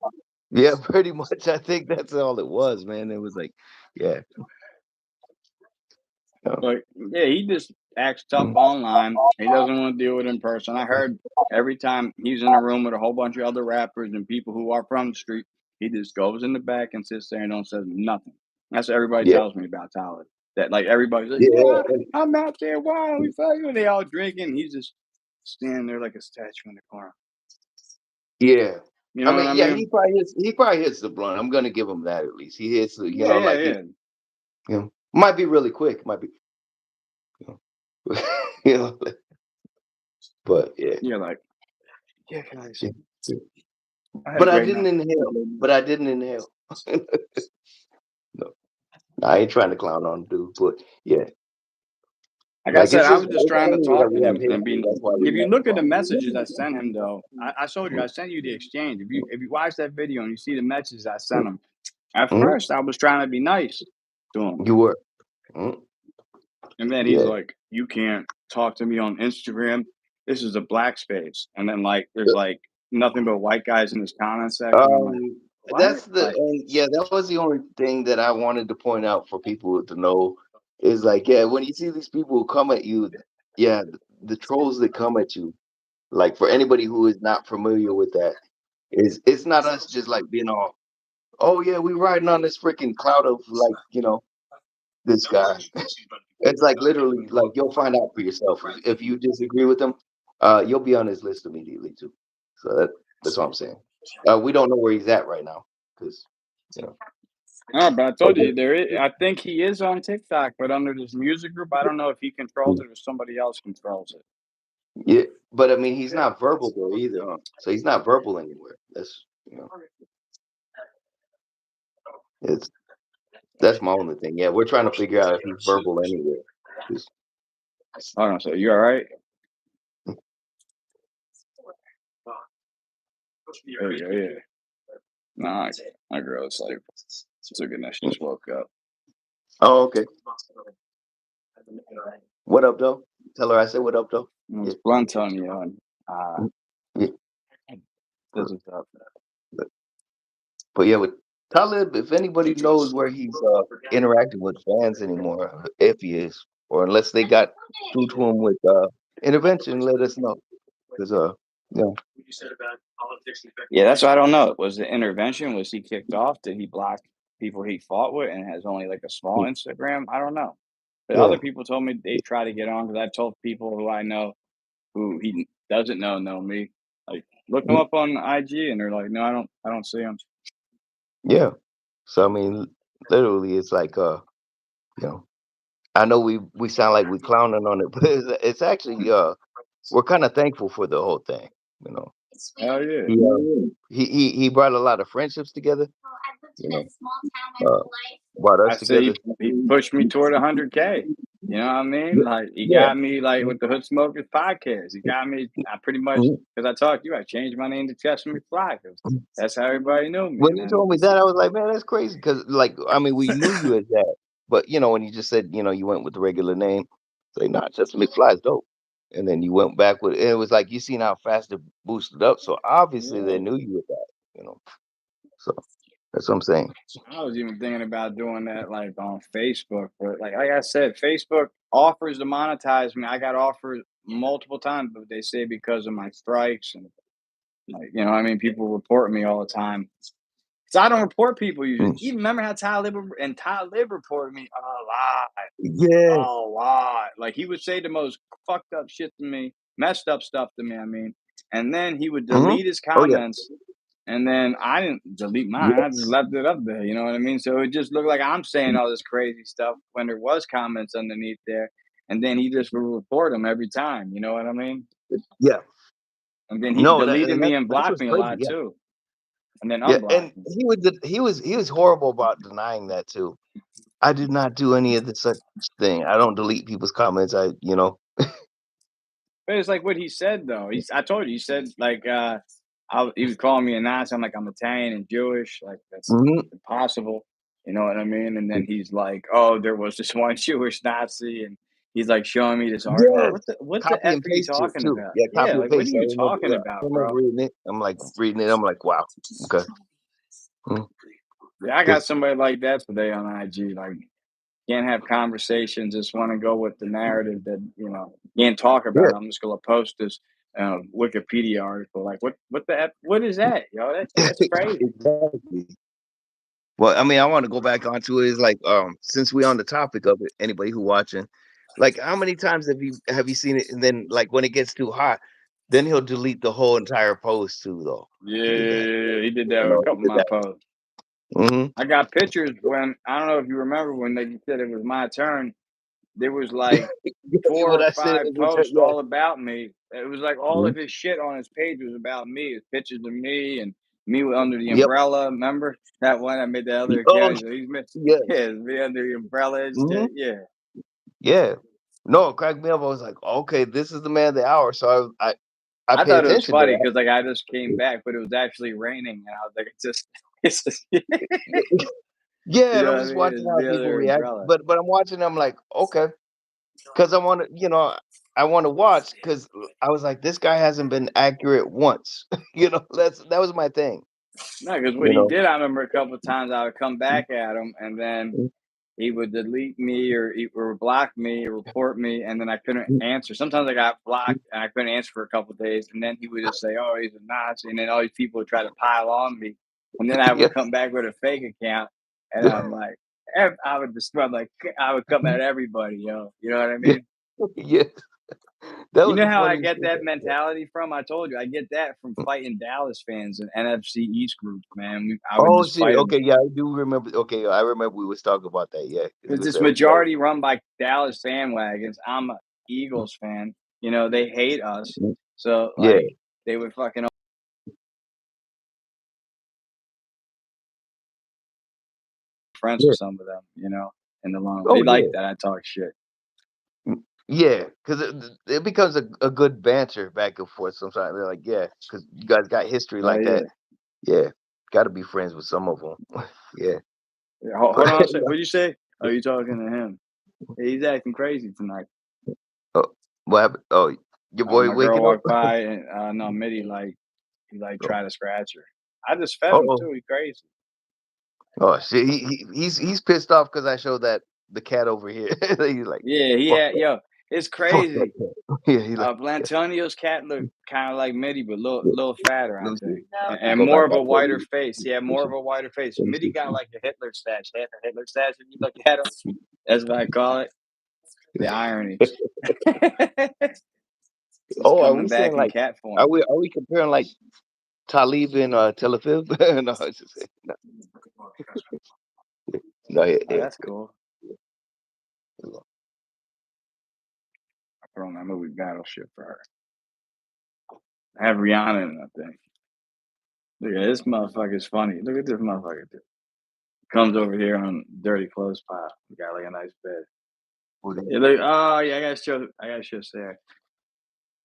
Yeah, pretty much. I think that's all it was, man. It was like, yeah, you know,
But yeah, he just acts tough
mm,
online. He doesn't want to deal with it in person. I heard every time he's in a room with a whole bunch of other rappers and people who are from the street, he just goes in the back and sits there and don't say nothing. That's what everybody
yeah,
tells me about Tyler. That like everybody's like,
yeah,
yeah, I'm out there wild. We fucking. And they all drinking. He's just standing there like a statue in the corner.
yeah.
You
I
know what
mean,
I
yeah,
mean?
he probably hits the blunt. I'm gonna give him that at least. He hits the,
Yeah, yeah,
like he,
yeah.
might be really quick, might be, you know, you know, but yeah,
You're like, yeah, guys.
yeah. Yeah.
I had a
But I
great
didn't
night.
inhale. But I didn't inhale. No, I ain't trying to clown on dude, but yeah,
Like I
like
said,
it's
I
just
was just
it's
trying to
only that
talk to
we have
him and
history.
be.
That's why we
If you
have the
look at the
conversation.
messages I sent him, though, I showed you. I sent you the exchange. If you watch that video and you see the messages I sent him, at
Mhm.
first I was trying to be nice to him,
You were, mhm,
and then he's
yeah.
like, "You can't talk to me on Instagram. This is a black space." And then like, there's like nothing but white guys in his comment section. I'm like, what?
That's the
Like,
and yeah, that was the only thing that I wanted to point out for people to know is like, yeah, when you see these people who come at you, yeah, the trolls that come at you, like for anybody who is not familiar with that, is it's not us just like being all, oh yeah, we riding on this freaking cloud of like, this guy. It's like literally like you'll find out for yourself. If you disagree with them, you'll be on his list immediately too. So that's what I'm saying. We don't know where he's at right now because you know.
oh, but I
But
told you there. I think he is on TikTok, but under this music group, I don't know if he controls it or somebody else controls it.
yeah, but I mean he's not verbal there either, huh? So he's not verbal anywhere. It's that's my only thing. Yeah, we're trying to figure out if he's verbal anywhere. 'Cause-
Hold on, so you all right? There you go. Yeah. Nah, my girl's like, so good. Now she just woke up.
Oh, okay. What up, though? Tell her I said what up, though.
It
Yeah,
was blunt on you, and
yeah.
this is up.
But yeah, with Talib, if anybody knows where he's interacting with fans anymore, if he is, or unless they got through to him with intervention, let us know. Because yeah,
Yeah, that's what I don't know. Was the intervention? Was he kicked off? Did he block people he fought with and has only like a small Instagram? I don't know. But
yeah,
other people told me they try to get on because I've told people who I know who he doesn't know me. Like, look him
mm,
up on IG, and they're like, no, I don't see him.
yeah. So I mean, literally, it's like you know, I know we sound like we clowning on it, but it's actually we're kind of thankful for the whole thing. You know,
Hell yeah.
he he brought a lot of friendships together. You know, uh, brought
I
us
say
together.
he pushed me toward 100K. You know what I mean?
Yeah,
Like he
yeah.
got me like with the Hood Smokers podcast. He got me. I pretty much
Mhm,
because I talked to you. I changed my name to ChesterMcFly because
mhm.
that's how everybody knew me.
When
And
you
then
told me that, I was like, man, that's crazy. Because like, I mean, we knew you as that, but when you just said, you went with the regular name, say, nah, just McFly's dope. And then you went back with, and it was like you seen how fast it boosted up. So obviously they
yeah,
knew you with that. You know, so that's what I'm saying.
I was even thinking about doing that like on Facebook, but like I said, Facebook offers to monetize me. I got offered multiple times, but they say because of my strikes and like what I mean, people report me all the time. So I don't report people usually.
Mm.
Even remember how Ty Lib reported me
Yeah.
a lot. Like he would say the most fucked up shit to me, messed up stuff to me. I mean, and then he would
Hmm.
delete his
Oh yeah.
comments, and then I didn't delete mine. I just
Yes.
left it up there. You know what I mean? So it just looked like I'm saying all this crazy stuff when there was comments underneath there, and then he just would report them every time. You know what I mean?
Yeah.
And then he
No,
deleted me and
that's
blocked
what's
me a
crazy.
lot
Yeah.
too, and then
Yeah. And
unblocked me.
he was horrible about denying that too. I did not do any of this such thing. I don't delete people's comments.
But it's like what he said though. I told you, he said like he was calling me a Nazi. I'm like, I'm Italian and Jewish. Like that's
Mhm.
impossible. You know what I mean? And then he's like, oh, there was this one Jewish Nazi, and he's like showing me this article. Like,
Yes.
what the
Copy
f
and
are you
paste it
talking
too.
about?
Yeah,
Yeah,
copy and
like what are
paste.
you
Yeah,
talking
I
about,
remember
bro?
reading it. I'm like reading it. I'm like, wow. Okay. Mm.
Yeah, I got
'Cause-
somebody like that today on IG. Like can't have conversations, just want to go with the narrative that can't talk
yeah.
about. I'm just gonna post this Wikipedia article. Like what the f, what is that, yo? That's crazy.
Exactly. Well, I mean, I want to go back onto it. Is like, since we on the topic of it, anybody who watching, like, how many times have you seen it? And then, like, when it gets too hot, then he'll delete the whole entire post too. Though
Yeah,
he did that.
he did that with a
He
couple of
did
my
that.
posts.
Hmm.
I got pictures when I don't know if you remember when they said it was my turn. There was like four
When
or
I said it
five
was your turn,
posts
yeah.
all about me. It was like all
Mhm.
of his shit on his page was about me. His pictures of me and me under the
Yep.
umbrella. Remember that one? I made the other
Oh,
account. He's yeah,
yes.
it's me under the umbrella and
Hmm.
shit. Yeah.
Yeah. No, it cracked me up. I was like, okay, this is the man of the hour. So I
I
pay
thought it was
attention to
funny
that.
because like I just came back, but it was actually raining, and I was like, it's just
Yeah,
you
and
know
I'm
what I
just
mean?
watching
It's
how
the
people
other
react.
umbrella.
But I'm watching. I'm like, okay, because I want to watch because I was like, this guy hasn't been accurate once. That was my thing.
No, because what
You
he
know.
did, I remember a couple of times I would come back at him, and then he would delete me or block me or report me, and then I couldn't answer. Sometimes I got blocked and I couldn't answer for a couple of days, and then he would just say, "Oh, he's a Nazi," and then all these people would try to pile on me, and then I would
Yes.
come back with a fake account, and I'm like, I would just I'm like I would come at everybody, yo. You know what I
Yeah.
mean?
Yeah. That
You
was
know
the
how I
funniest
get
thing.
that mentality from? I told you I get that from fighting Dallas fans and NFC East groups, man. I would
Oh
just
shit.
fight them.
Okay. Yeah, I do remember. Okay, I remember we was talking about that. Yeah, because
Because
we
this
said everybody.
majority run by Dallas fan wagons. I'm a Eagles fan. They hate us. So
Yeah.
like they would fucking friends
Yeah.
with some of them, in the long run.
Oh
They like
yeah.
that I talk shit.
Yeah, because it becomes a good banter back and forth sometimes. They're like, yeah, because you guys got history
Oh
like that.
yeah.
Yeah, got to be friends with some of them. Yeah.
Yeah, hold on a second. What'd you say? Oh, you talking to him? Hey, he's acting crazy tonight.
Oh, what happened? Oh, your boy
My girl
waking up?
walked by and no, Mitty he
Oh,
tried to scratch her. I just fed him
oh,
too. He crazy.
oh shit. He's pissed off because I showed that the cat over here. He's like,
Yeah, he
fuck
had
that,
yo, it's
fuck that
crazy.
cat. Yeah, he like, yeah.
Blantonio's cat looked kind of like Mitty, but
Yeah.
little fatter, I
Let me see.
think, and
Go back
more of a
out there.
wider face. Yeah, more of a wider face.
Let me
Mitty
see.
got like a Hitler stash, half a Hitler stash. If you look at him, that's what I call it. The irony. He's
Oh, are
coming
we
back
saying
in
like,
cat form.
are we comparing like Talib and Tel Aviv? No, it's just no, no, yeah,
Oh,
yeah.
that's cool. I put on that movie Battleship for her. I have Rihanna in it, I think. Look at this motherfucker's funny. Look at this motherfucker. Dude. Comes over here on dirty clothes pile. We got like a nice bed. Yeah, look, oh yeah, I gotta show Sarah.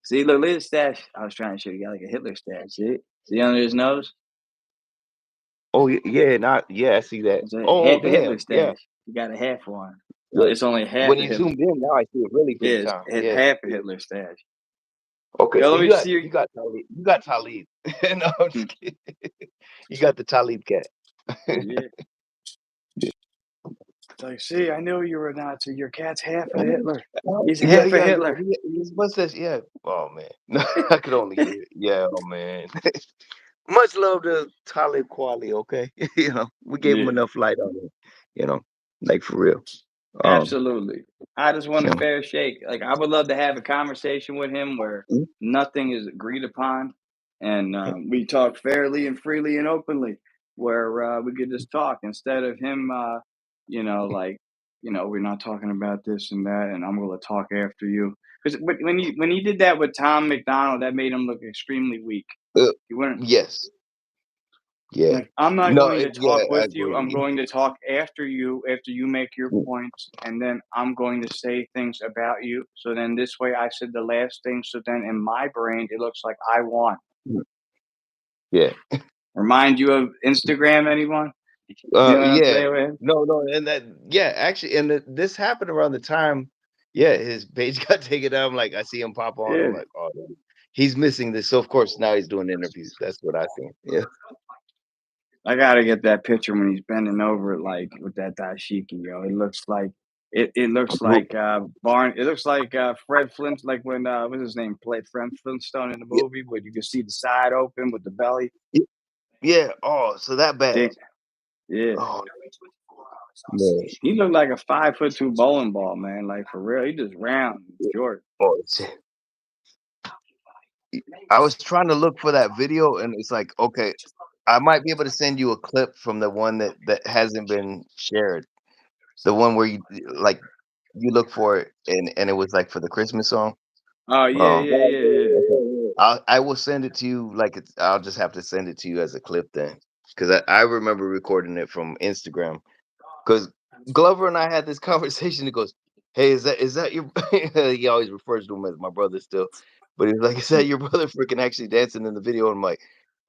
See, look at his stash. I was trying to show you, got like a Hitler stash. See under his nose?
Oh yeah, not yeah. I see that.
It's a
Oh
half a Hitler
damn, yeah,
stash. You got a half one.
yeah.
It's only half
When
a
you
Hitler.
zoomed in, now I see it really
Yeah,
big time.
it's
Yeah.
half a Hitler stash.
Okay,
Yo,
so
let me see you.
you got Talib. You got Talib. No, I'm
Hmm,
just kidding. You got the Talib cat.
yeah. It's like, see, I knew you were a Nazi. Your cat's half a Hitler. He's
Yeah,
half a
yeah, yeah.
Hitler.
His mustache, yeah. Oh man, no, I could only hear it. Yeah, oh man. Much love to Talib Kweli. Okay, we gave him
Yeah.
enough light on it. Like for real. Um,
Absolutely. I just want
you
a
know.
fair shake. Like I would love to have a conversation with him where
Mhm.
nothing is agreed upon, and we talk fairly and freely and openly, where we could just talk instead of him, like, we're not talking about this and that, and I'm going to talk after you. Because when he did that with Tom McDonald, that made him look extremely weak.
Uh,
He wouldn't.
yes, yeah.
Like, I'm not
No,
going to
yeah,
talk
I
with you. I'm
agree.
going to talk after you make your points, and then I'm going to say things about you. So then this way I said the last thing. So then in my brain, it looks like I won.
Yeah.
Remind you of Instagram, anyone? You know what I'm
Yeah.
saying with him?
No, no, and that yeah, actually, and this happened around the time, yeah, his page got taken down. Like I see him pop on. I'm
Yeah.
like, oh, he's missing this. So of course now he's doing interviews. That's what I think. Yeah.
I gotta get that picture when he's bending over like with that dashiki, yo. It looks like it looks like It looks like Fred Flint, like when what's his name played Fred Flintstone in the
Yeah.
movie where you can see the side open with the belly.
Yeah. Oh, so that bad.
Dick. Yeah.
Oh, man.
He looked like a 5'2" bowling ball, man. Like for real. He just round and short.
Oh, shit. I was trying to look for that video, and it's like, okay, I might be able to send you a clip from the one that hasn't been shared. The one where like you look for it, and it was like for the Christmas song.
Oh yeah,
Um,
yeah, yeah, yeah.
okay. I will send it to you. Like I'll just have to send it to you as a clip then, because I remember recording it from Instagram. Because Glover and I had this conversation. He goes, "Hey, is that your?" He always refers to him as my brother still, but he's like, "Is that your brother freaking actually dancing in the video?" And I'm like,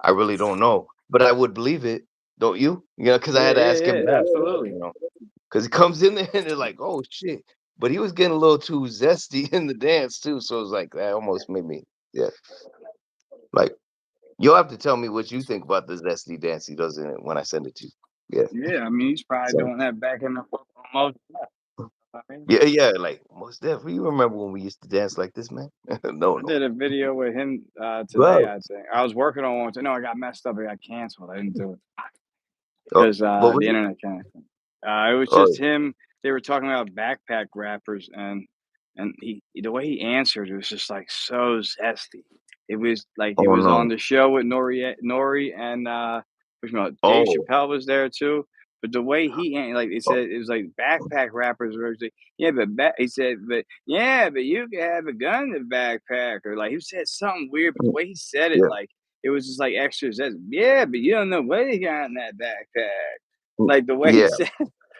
"I really don't know, but I would believe it, don't you?" Because I
Yeah,
had to
yeah,
ask him
yeah.
that.
Absolutely.
Because he comes in there and they're like, "Oh shit." But he was getting a little too zesty in the dance too, so it was like that almost made me, yeah. Like you'll have to tell me what you think about the zesty dance he does in it when I send it to you. Yeah.
Yeah, I mean he's probably
So
doing that back in the almost. I mean,
yeah, yeah, like most definitely. You remember when we used to dance like this, man? No,
I
no.
did a video with him today,
Bro.
I think. I was working on one. No, I got messed up. It got canceled. I didn't do it
Oh,
because
what was
the
it?
internet canceled. It was
Oh,
just him. They were talking about backpack rappers, and the way he answered was just like so zesty. It was like it
oh
was on
no.
the show with Nori and Dave
Oh,
Chappelle was there too. But the way like it
oh,
said, it was like backpack rappers were like, yeah, he said, but yeah, but you can have a gun in the backpack, or like he said something weird. But the
mm,
way he said it,
yeah,
like it was just like extra zesty. Yeah, but you don't know what he got in that backpack.
mm,
Like the way he
yeah,
said,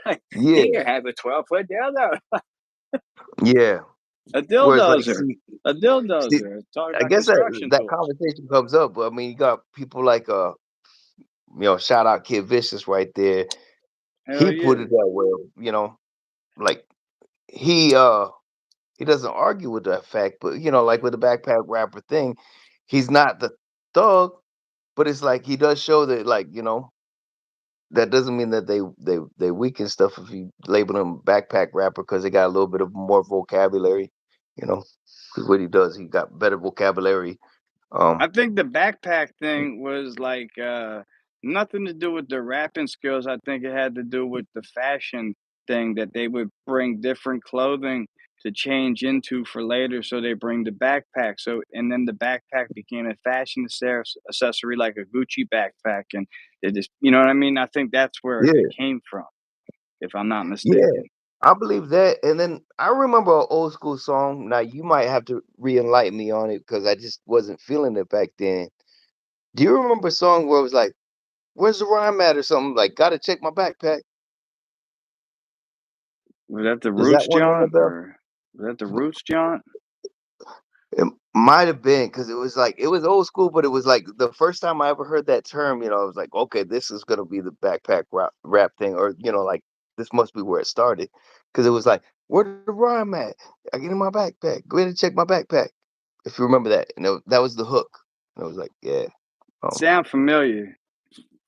like he
yeah,
could have a 12-foot dildo,
yeah.
a
Whereas like
dildozer, a
see,
dildozer. Talking
I
about
guess
construction
that
tools.
conversation comes up, but I mean you got people like shout out Kid Vicious right there.
Hell
He put
yeah.
it that way, like he uh he doesn't argue with that fact, but like with the backpack rapper thing, he's not the thug, but it's like he does show that, like, that doesn't mean that they weaken stuff if you label them backpack rapper because they got a little bit of more vocabulary, you know. Because what he does, he got better vocabulary.
I
Um,
think the backpack thing was like nothing to do with the rapping skills. I think it had to do with the fashion thing that they would bring different clothing to change into for later. So they bring the backpack. So and then the backpack became a fashion accessory like a Gucci backpack, and they just you know what I mean. I think that's where it
yeah,
came from, if I'm not
yeah,
mistaken.
I believe that. And then I remember an old school song. Now you might have to re-enlighten me on it because I just wasn't feeling it back then. Do you remember a song where it was like, "Where's the rhyme at?" or something like, "Gotta check my backpack"?
Was that the
Does that
Roots
one ring a
Jaunt
bell?
or was that the Roots Jaunt?
It might have been because it was like it was old school, but it was like the first time I ever heard that term. I was like, okay, this is gonna be the backpack rap thing, or like this must be where it started, because it was like, where the rhyme at? I get in my backpack. Go ahead and check my backpack. If you remember that, and that was the hook. And it was like, yeah, um,
Sound familiar?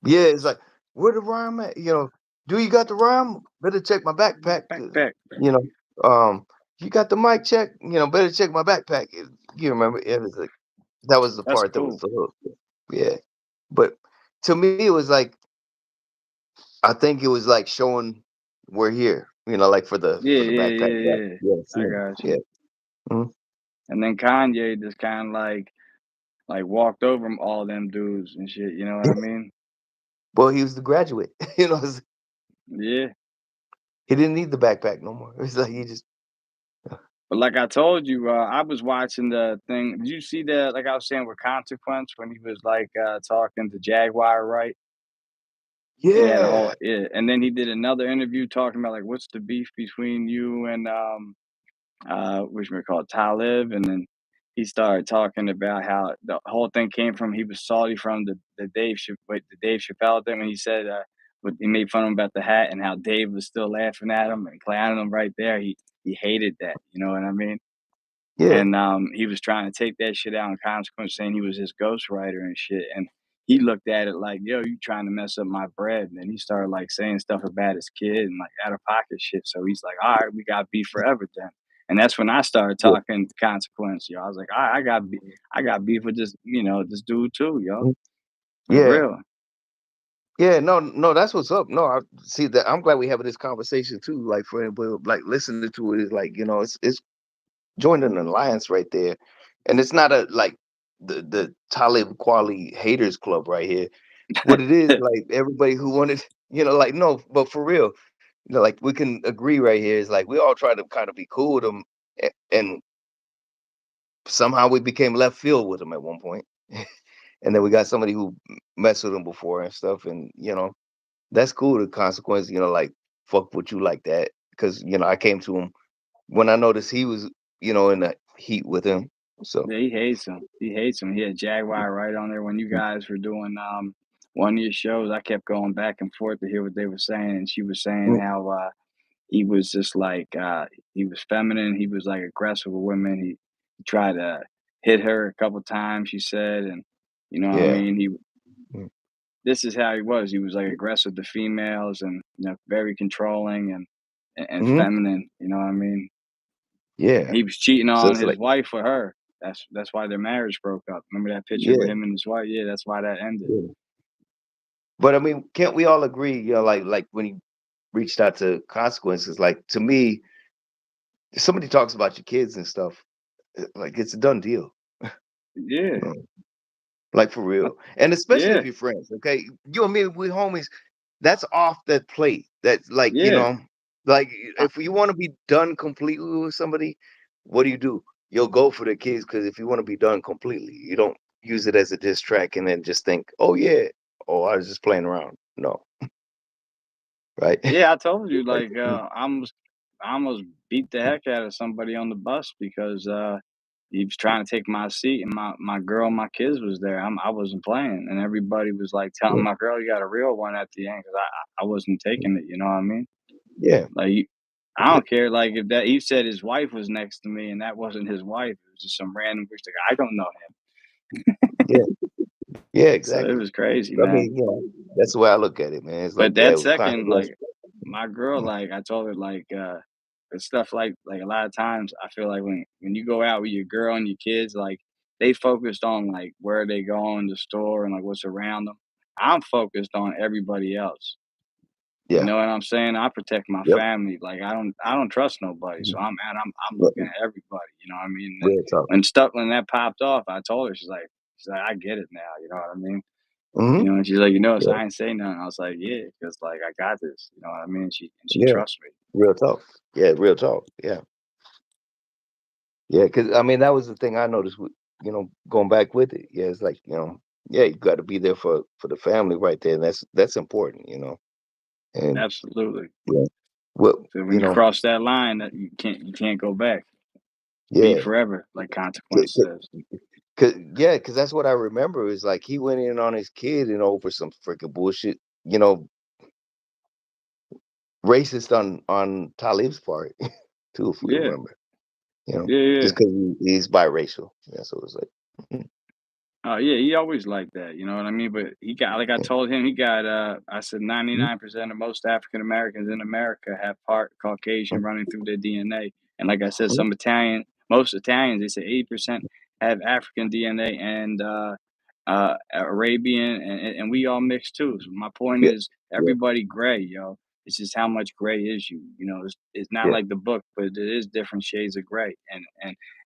yeah, it's like, where the rhyme at? Do you got the rhyme? Better check my backpack.
Backpack.
You know, you got the mic check. Better check my backpack. You remember? It was like that was the
That's
part that was
cool.
the hook. Yeah. But to me, it was like I think it was like showing we're here. Like for the
Yeah,
for the
yeah,
backpack
yeah,
rap.
yeah.
Yeah.
I
Slang.
got
Yeah.
you.
Mhm.
And then Kanye just kind of like walked over all them dudes and shit. You know what I mean?
Well, he was the graduate.
Yeah.
He didn't need the backpack no more. It's like he just.
But like I told you, I was watching the thing. Did you see the like I was saying with Consequence when he was like talking to Jaguar, right? He had a whole
Yeah.
yeah, and then he did another interview talking about like what's the beef between you and which we call Talib, and then he started talking about how the whole thing came from he was salty from the Dave Chappelle thing when he said he made fun of him about the hat and how Dave was still laughing at him and clowning him right there. He hated that, you know what I mean?
Yeah.
And he was trying to take that shit out in Consequence, saying he was his ghostwriter and shit. And he looked at it like, "Yo, you trying to mess up my bread?" And then he started like saying stuff about his kid and like out of pocket shit. So he's like, "All right, we got beef forever then." And that's when I started
Yeah.
talking Consequence, yo. I was like, "All right, I got beef with this, this dude too, yo,
Mhm.
for
Yeah.
real."
Yeah, no, no, that's what's up. No, I see that. I'm glad we having this conversation too. Like for anybody like listening to it is like it's joined an alliance right there, and it's not a like the Talib Kweli haters club right here. What it is like everybody who wanted, like no, but for real, like we can agree right here is like we all try to kind of be cool with them, and somehow we became left field with them at one point, and then we got somebody who messed with them before and stuff, and that's cool. The consequence, like fuck with you like that, because I came to him when I noticed he was, in the heat with him. So
Yeah, he hates him. He hates him. He had Jaguar right on there when you guys were doing one of your shows. I kept going back and forth to hear what they were saying, and she was saying
mm,
how he was just like he was feminine. He was like aggressive with women. He tried to hit her a couple times. She said, and you know what I
yeah,
mean. He
mm,
this is how he was. He was like aggressive to females and very controlling and
hmm
feminine. You know what I mean.
yeah.
He was cheating
So
on
it's
his
like,
wife with her. That's why their marriage broke up. Remember that picture with
yeah,
him and his wife? Yeah, that's why that ended.
yeah. But I mean, can't we all agree? Like when he reached out to consequences, like to me, somebody talks about your kids and stuff, like it's a done deal. You
Yeah.
know, like for real, and especially if
Yeah.
you're friends. Okay, you and me, we homies. That's off that plate. That's like,
Yeah.
like
I,
if you want to be done completely with somebody, what do? You'll go for the kids because if you want to be done completely, you don't use it as a diss track and then just think, oh yeah, oh I was just playing around. No, right?
yeah, I told you
Like,
like I almost beat the heck out of somebody on the bus because he was trying to take my seat and my girl and my kids was there. I wasn't playing and everybody was like telling
yeah,
my girl you got a real one at the end because I wasn't taking it. You know what I mean?
yeah,
Like, I don't care, like, if that he said his wife was next to me and that wasn't his wife, it was just some random bitch, like, I don't know him.
yeah. Yeah,
So it
exactly.
was crazy,
I
man.
mean, that's the way I look at it, man. It's like,
But
yeah,
that
we find the
second,
best.
like my girl, like I told her, like it's stuff like a lot of times I feel like when you go out with your girl and your kids, like they focused on like where they go in the store and like what's around them. I'm focused on everybody else. You
Yeah.
know what I'm saying? I protect my
Yep.
family. Like I don't trust nobody. So I'm looking
Mhm.
at everybody. You know what I mean? And
Real talk.
when that popped off, I told her she's like I get it now. You know what I mean?
Hmm.
And she's like, so
Yeah.
I ain't say nothing. I was like, yeah, because like I got this. You know what I mean? She
Yeah.
trusts me.
Real talk. Yeah. Real talk. Yeah. Yeah. Because I mean, that was the thing I noticed. With, going back with it. Yeah. It's like yeah, you got to be there for the family right there. And that's important. And
Absolutely.
yeah, well,
So when you cross that line, that you can't go back. Be
yeah.
forever, like Consequence says.
Cause that's what I remember is like he went in on his kid and over some freaking bullshit, you know, racist on Talib's part too, if we
Yeah,
remember,
yeah, yeah.
just because he's biracial. Yeah, so it's like, mhm,
Oh yeah, he always like that, you know what I mean? But he got like I
yeah,
told him, he got I said
mhm,
99% of most African Americans in America have part Caucasian running through their DNA. And like I said,
mhm,
most Italians, they say 80% have African DNA and Arabian and we all mixed too. So my point
yeah,
is
yeah,
everybody gray, yo. It's just how much gray is you. It's not
yeah,
like the book, but it is different shades of gray.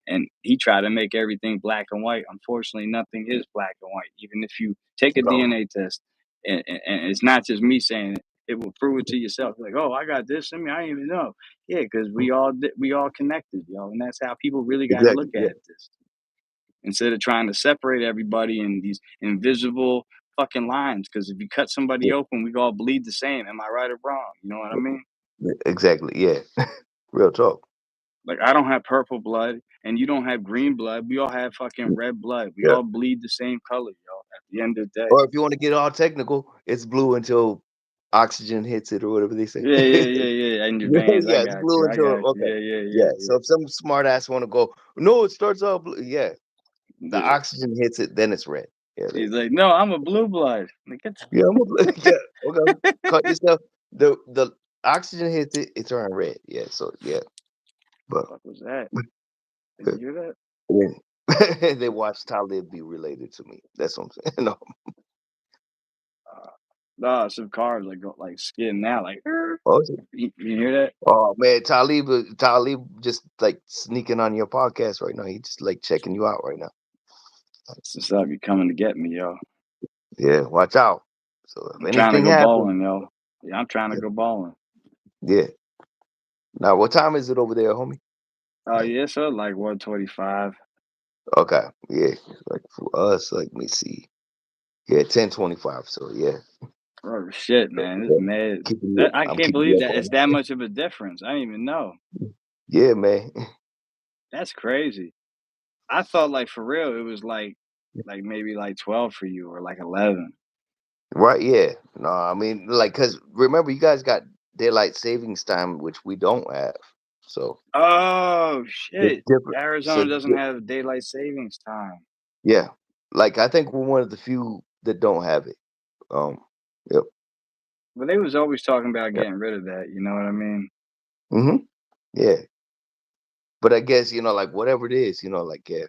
And he tried to make everything black and white. Unfortunately, nothing is black and white. Even if you take a
no,
DNA test, and it's not just me saying it, it will prove it to yourself. Like, oh, I got this in me. I didn't even know. Yeah, because we all connected, yo, and that's how people really got to
exactly,
look
yeah,
at this. Instead of trying to separate everybody in these invisible fucking lines. Because if you cut somebody
yeah,
open, we all bleed the same. Am I right or wrong? You know what I mean?
yeah, exactly, yeah, real talk,
Like I don't have purple blood and you don't have green blood. We all have fucking red blood. We
yeah.
all bleed the same color, yo, at the end of the day.
Or if you want to get all technical, it's blue until oxygen hits it or whatever they say.
Yeah, yeah, yeah, yeah. In your veins, I
Yeah, it's
got
blue
you. I
until
got you.
okay.
Yeah, yeah,
Yeah,
yeah,
so
yeah.
if some smart ass want to go, no, it starts out blue. Yeah, the
Yeah.
oxygen hits it, then it's red. Yeah,
He's like, no, I'm a blue blood. Like, get
yeah, yeah. Okay, cut yourself. The oxygen hits it, it turned red. Yeah, so yeah,
the
but
fuck was that? Did you hear that?
they watch Talib be related to me. That's what I'm saying. No,
Uh, no, some cars like go like skidding now, like
oh, is it?
you hear that?
Oh, man, Talib just like sneaking on your podcast right now. He just like checking you out right now.
Since that be coming to get me, yo.
Yeah, watch out. So if
I'm trying to
anything
go
happens,
bowling, yo. Yeah, I'm trying to
yeah,
go bowling.
yeah. Now, what time is it over there, homie?
Oh
Like,
yeah, so like 125.
okay, yeah. Like for us, like let me see. Yeah, 10:25. So yeah,
Oh shit, man, this
yeah.
mad.
Keeping you,
That, I
I'm
can't
keeping you
believe
up
that
on
it's that much of a difference. I didn't even know.
that. Yeah, man.
That's crazy. I thought like for real, it was like maybe like 12 for you or like 11.
Right? Yeah. No, I mean, like, cause remember, you guys got daylight savings time, which we don't have. So
Oh
it's
shit!
different. So
Arizona doesn't have daylight savings time.
yeah, like I think we're one of the few that don't have it. Um. Yep.
But they was always talking about
Yep.
getting rid of that. You know what I mean?
Hmm. Yeah. But I guess like whatever it is, like yeah,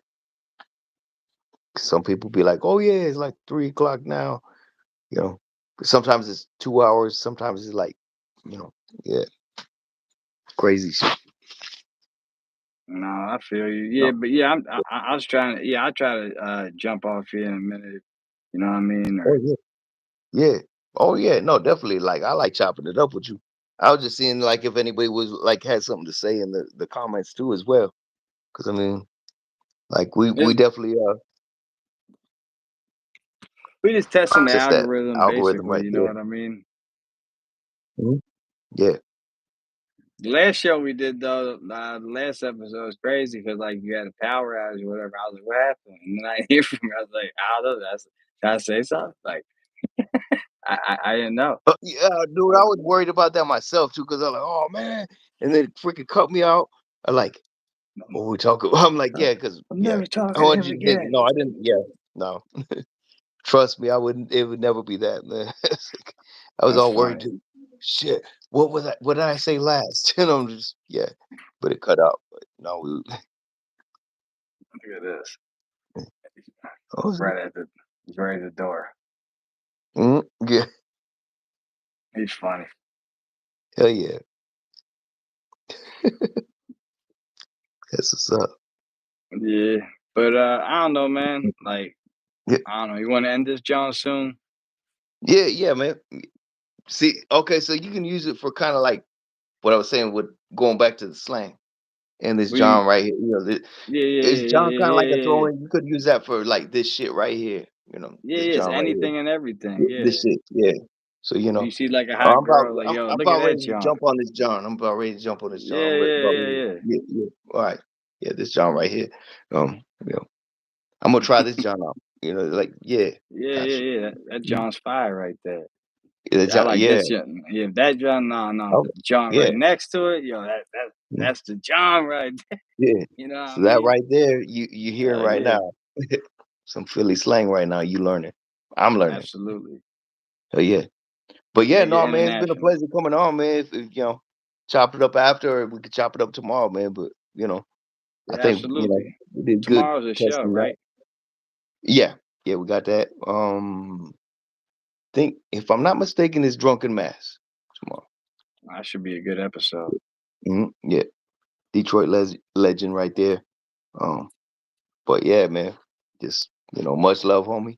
some people be like, oh yeah, it's like 3 o'clock now. You know, sometimes it's 2 hours. Sometimes it's like, you know, yeah, crazy shit.
No, I feel you.
No.
Yeah, but yeah, I was trying to. Yeah, I try to jump off here in a minute. You know what I mean?
Oh
Or
yeah, yeah. Oh yeah, no, definitely. Like I like chopping it up with you. I was just seeing like if anybody was like had something to say in the comments too as well. Because I mean, like we
it's,
definitely
we just testing the
just that
algorithm,
algorithm
basically.
right
You know
there.
what I mean?
Mhm. Yeah.
The last show we did though, the last episode was crazy because like you had a power outage or whatever. I was like, "What happened?" And then I hear from you. I was like, "I don't know. Can I say something?" Like I didn't know.
Yeah, dude, I was worried about that myself too, because I'm like, oh man, and then it freaking cut me out. I like, what we talking about? I'm like, yeah, because
I'm
yeah,
never
I
talking to
want
him
you to think,
again.
no, I didn't, yeah, no, Trust me, I wouldn't. It would never be that, man. I was
That's
all worried.
funny.
Dude. Shit, what was I? What did I say last? I'm just yeah, but it cut out. But no,
Look at this.
what was it?
He's right at the door.
Yeah,
He's funny.
hell yeah, that's what's up.
Yeah. But I don't know, man. Like,
Yeah,
I don't know. You wanna end this John soon?
yeah, man. See, okay, so you can use it for kind of like what I was saying with going back to the slang and this
We
John right here.
yeah, yeah,
Is
yeah,
John
yeah,
kind of like
yeah,
a
yeah, yeah.
throw in? You could use that for like this shit right here.
Yeah,
This
yeah, it's
John right here.
anything and everything,
This
yeah.
shit, yeah. So
If you see like a
I'm
hot girl, like, yo,
I'm
look at
about
that
ready to
John.
jump on this John. I'm about ready to jump on this John.
Yeah, yeah,
About
yeah,
ready,
yeah.
yeah, yeah. All right, yeah, this John right here. You know, I'm gonna try this John out. Like yeah,
Yeah,
got
yeah,
you.
yeah. That John's fire right there.
Yeah,
Yeah, I
John,
like
yeah,
this John. Yeah, that John, no.
oh,
But the John
yeah,
right next to it, yo,
mm,
that's the John right there.
yeah.
You know what I
So that
mean?
right there, you hearing
Hell
right
yeah,
now. Some Philly slang right now. You learning. I'm learning.
absolutely.
So yeah. But yeah,
Make it
no, man, it's been a
international.
pleasure coming on, man. If chop it up after, or we could chop it up tomorrow, man. But I
Yeah,
think
absolutely.
we did good
Tomorrow's a show,
testing that.
right?
Yeah, yeah, we got that. Think if I'm not mistaken, it's Drunken Mass tomorrow.
That should be a good episode.
Yeah, Detroit legend right there. Um, but yeah, man, just much love, homie.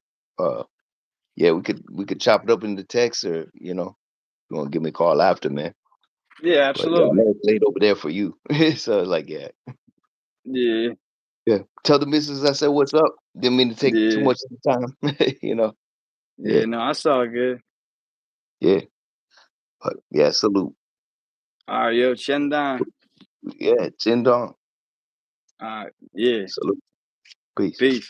Yeah, we could chop it up in the text, or you want to give me a call after, man.
Yeah,
But yeah, I
absolutely.
know it's late over there for you, so like yeah.
Yeah,
Yeah. Tell the missus I said what's up. Didn't mean to take too
yeah,
much of the time. Yeah,
yeah. No, I saw good.
yeah. But yeah, salute.
All right, yo, Chendan.
Yeah, chin dong.
All right, yeah.
Salute. Peace.
Peace.